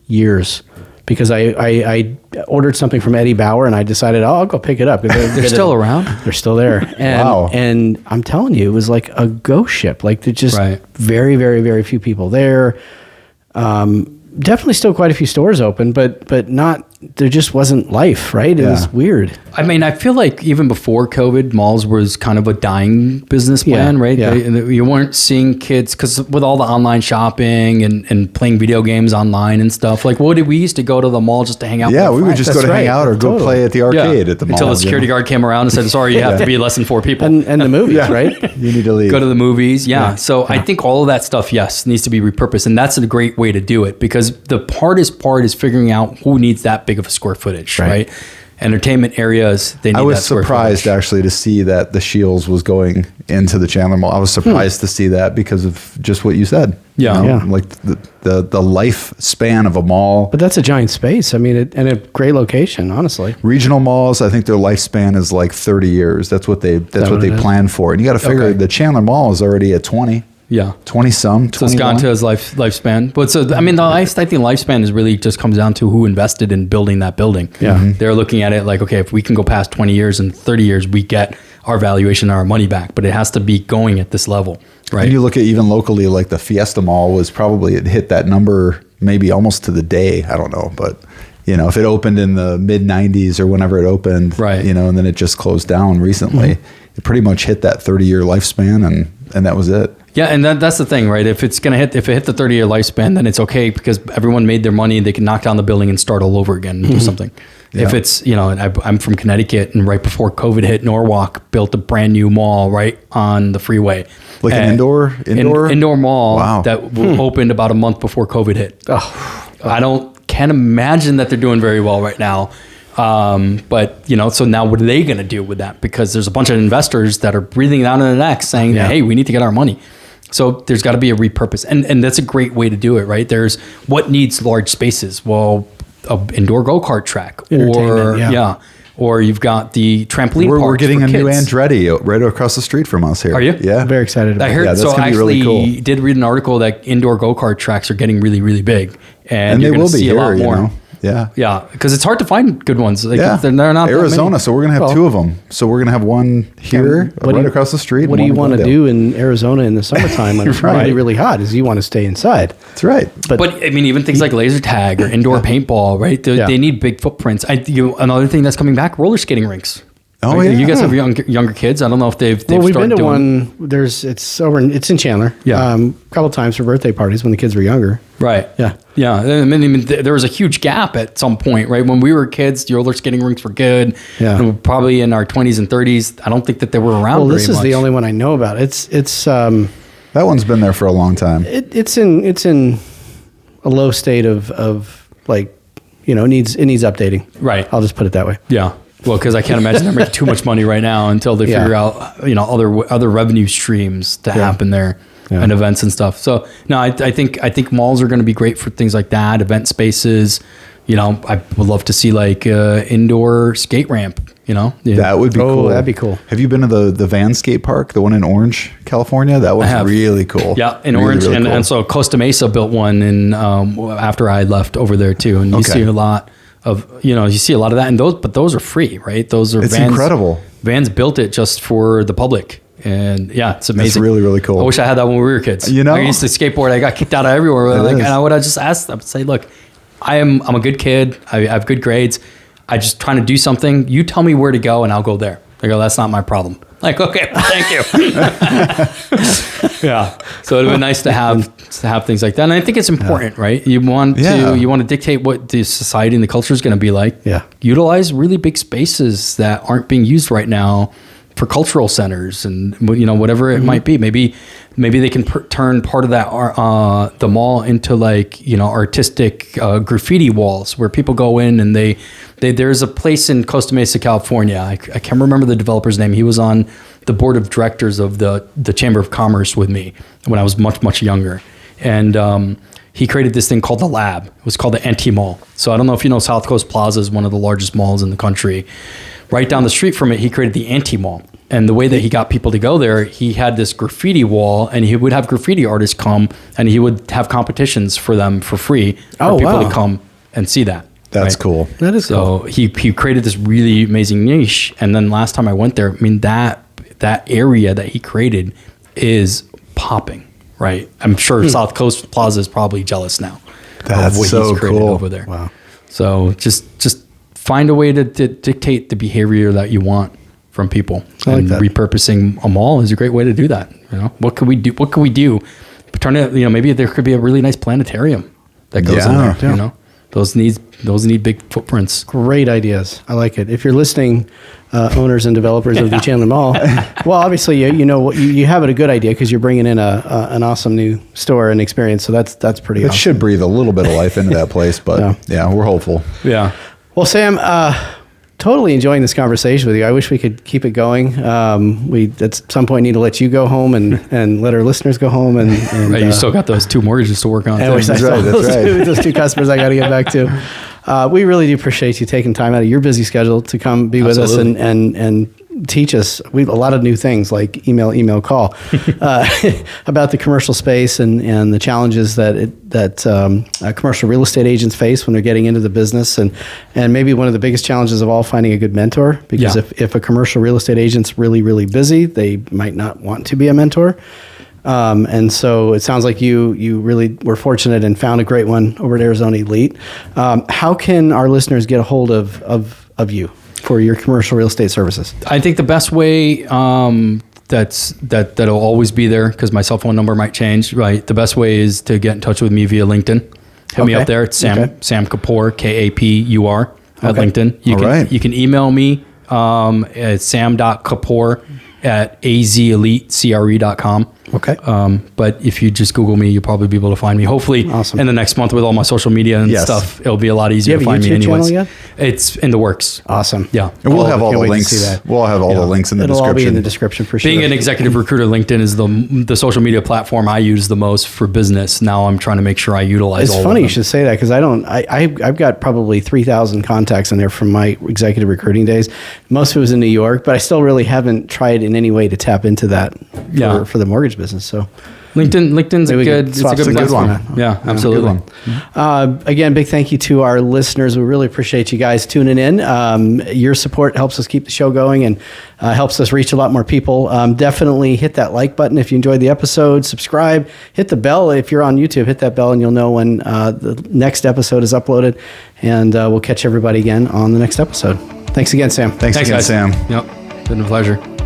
years because I ordered something from Eddie Bauer, and I decided I'll go pick it up. They're still around? They're still there. And, wow. And I'm telling you, it was like a ghost ship. Like there's just very, very, very few people there. Definitely still quite a few stores open, but not, there just wasn't life, right? It was weird. I mean, I feel like even before COVID, malls was kind of a dying business plan, right? Yeah. You weren't seeing kids, because with all the online shopping and playing video games online and stuff, like we used to go to the mall just to hang out. Yeah, we would just go to hang out or go play at the arcade at the mall. Until the security guard came around and said, sorry, you have to be less than 4 people. And the movies, right? You need to leave. Go to the movies. Yeah. So I think all of that stuff, needs to be repurposed. And that's a great way to do it, because the hardest part is figuring out who needs that big of a square footage, right? Entertainment areas, they need that. I was surprised actually to see that the Scheels was going into the Chandler Mall. I was surprised to see that because of just what you said. Like the lifespan of a mall. But that's a giant space. I mean, and a great location, honestly. Regional malls, I think their lifespan is like 30 years. That's what they plan for. And you got to figure the Chandler Mall is already at 20. 20-some. So it's gone to his lifespan. But I think lifespan is really just comes down to who invested in building that building. They're looking at it like, okay, if we can go past 20 years and 30 years, we get our valuation, our money back. But it has to be going at this level, right? And you look at even locally, like the Fiesta Mall was probably, it hit that number maybe almost to the day. I don't know, but if it opened in the mid 90s or whenever it opened, and then it just closed down recently, it pretty much hit that 30-year lifespan, and that was it. Yeah, and that's the thing, right? If it hit the 30-year lifespan, then it's okay because everyone made their money. They can knock down the building and start all over again and do something. Yeah. If it's, I'm from Connecticut, and right before COVID hit, Norwalk built a brand new mall right on the freeway. Like an indoor mall that opened about a month before COVID hit. I can't imagine that they're doing very well right now. But so now what are they going to do with that? Because there's a bunch of investors that are breathing down in the neck saying, hey, we need to get our money. So there's got to be a repurpose. And that's a great way to do it, right? There's what needs large spaces? Well, an indoor go-kart track, or you've got the trampoline park. We're getting a new Andretti right across the street from us here. Are you? Yeah. I'm very excited about I heard, that's so I actually did read an article that indoor go-kart tracks are getting really, really big. And they you're will be see here, a lot more. Yeah, because it's hard to find good ones. They're not Arizona, so we're gonna have 2 of them. So we're gonna have one here, right across the street. What do you want to do in Arizona in the summertime when it's really, really hot? Is you want to stay inside. That's right. But I mean, even things like laser tag or indoor paintball, right? They need big footprints. Another thing that's coming back: roller skating rinks. Oh, You guys have younger kids. I don't know if they've we've started been to doing one. It's in Chandler. Yeah. A couple times for birthday parties when the kids were younger. Right. Yeah. Yeah. I mean, there was a huge gap at some point, right? When we were kids, the roller skating rinks were good. Yeah. And probably in our 20s and 30s. I don't think that they were around. Well, very this is much. the only one I know about. It's that one's been there for a long time. it's in a low state of like, it needs updating. Right. I'll just put it that way. Yeah. Well, because I can't imagine they're making too much money right now until they figure out, other revenue streams to happen there and events and stuff. So no, I think malls are going to be great for things like that, event spaces. I would love to see like indoor skate ramp. That would be cool. That'd be cool. Have you been to the Van Skate Park, the one in Orange, California? That was really cool. Yeah, in really, Orange, really cool. and so Costa Mesa built one in after I left over there too, and you see a lot of you see a lot of that, and those are free, right? Those are incredible. Vans built it just for the public. And it's amazing. It's really, really cool. I wish I had that when we were kids. I used to skateboard. I got kicked out of everywhere. And I would have just asked them, say, look, I'm a good kid. I have good grades. I just trying to do something. You tell me where to go and I'll go there. They go, that's not my problem. Like, okay, thank you. Yeah. So it'd be nice to have things like that. And I think it's important, right? You want to dictate what the society and the culture is going to be like. Yeah. Utilize really big spaces that aren't being used right now for cultural centers and whatever it might be. Maybe they can turn part of that the mall into like artistic graffiti walls where people go in and they there's a place in Costa Mesa, California. I can't remember the developer's name. He was on the board of directors of the Chamber of Commerce with me when I was much younger, and he created this thing called the Lab. It was called the Anti Mall. So I don't know if you know, South Coast Plaza is one of the largest malls in the country. Right down the street from it, he created the Anti-Mall. And the way that he got people to go there, he had this graffiti wall, and he would have graffiti artists come, and he would have competitions for them for free for people to come and see that. That's cool. That is cool. So he created this really amazing niche. And then last time I went there, I mean, that area that he created is popping, right? I'm sure South Coast Plaza is probably jealous now of what he's created over there. Wow. So just find a way to dictate the behavior that you want from people. And repurposing a mall is a great way to do that. What could we do? Turn it, maybe there could be a really nice planetarium that goes in there. Yeah. Those need big footprints. Great ideas. I like it. If you're listening, owners and developers of the Chandler Mall, well, obviously you have a good idea because you're bringing in an awesome new store and experience. So that's pretty awesome. It should breathe a little bit of life into that place, but yeah, we're hopeful. Yeah. Well, Sam, totally enjoying this conversation with you. I wish we could keep it going. We at some point need to let you go home and let our listeners go home. And right, you still got those 2 mortgages to work on. That's right. Those 2 customers I got to get back to. We really do appreciate you taking time out of your busy schedule to come be with us and teach us. We have a lot of new things like email, call about the commercial space and the challenges that commercial real estate agents face when they're getting into the business, and maybe one of the biggest challenges of all, finding a good mentor. Because if a commercial real estate agent's really, really busy, they might not want to be a mentor. And so it sounds like you really were fortunate and found a great one over at Arizona Elite. How can our listeners get a hold of you for your commercial real estate services? I think the best way that'll always be there, because my cell phone number might change, right? The best way is to get in touch with me via LinkedIn. Hit me up there. It's Sam Kapur, Kapur at LinkedIn. You can email me at sam.kapur@azelitecre.com. Okay. But if you just Google me, you'll probably be able to find me. Hopefully, in the next month with all my social media and stuff, it'll be a lot easier to find me anyways. Yet? It's in the works. Awesome. Yeah. And we'll have all the links. We'll have all the links in the description. It'll all be in the description for sure. Being an executive recruiter, LinkedIn is the social media platform I use the most for business. Now I'm trying to make sure I utilize all of them. It's funny you should say that, because I've got probably 3,000 contacts in there from my executive recruiting days. Most of it was in New York, but I still really haven't tried in any way to tap into that for the mortgage business. So LinkedIn's a good one. Yeah, absolutely. Again, big thank you to our listeners. We really appreciate you guys tuning in. Your support helps us keep the show going and helps us reach a lot more people. Definitely hit that like button if you enjoyed the episode. Subscribe. Hit the bell if you're on YouTube. Hit that bell and you'll know when the next episode is uploaded. And we'll catch everybody again on the next episode. Thanks again, Sam. Thanks again, guys. Sam. Yep. Been a pleasure.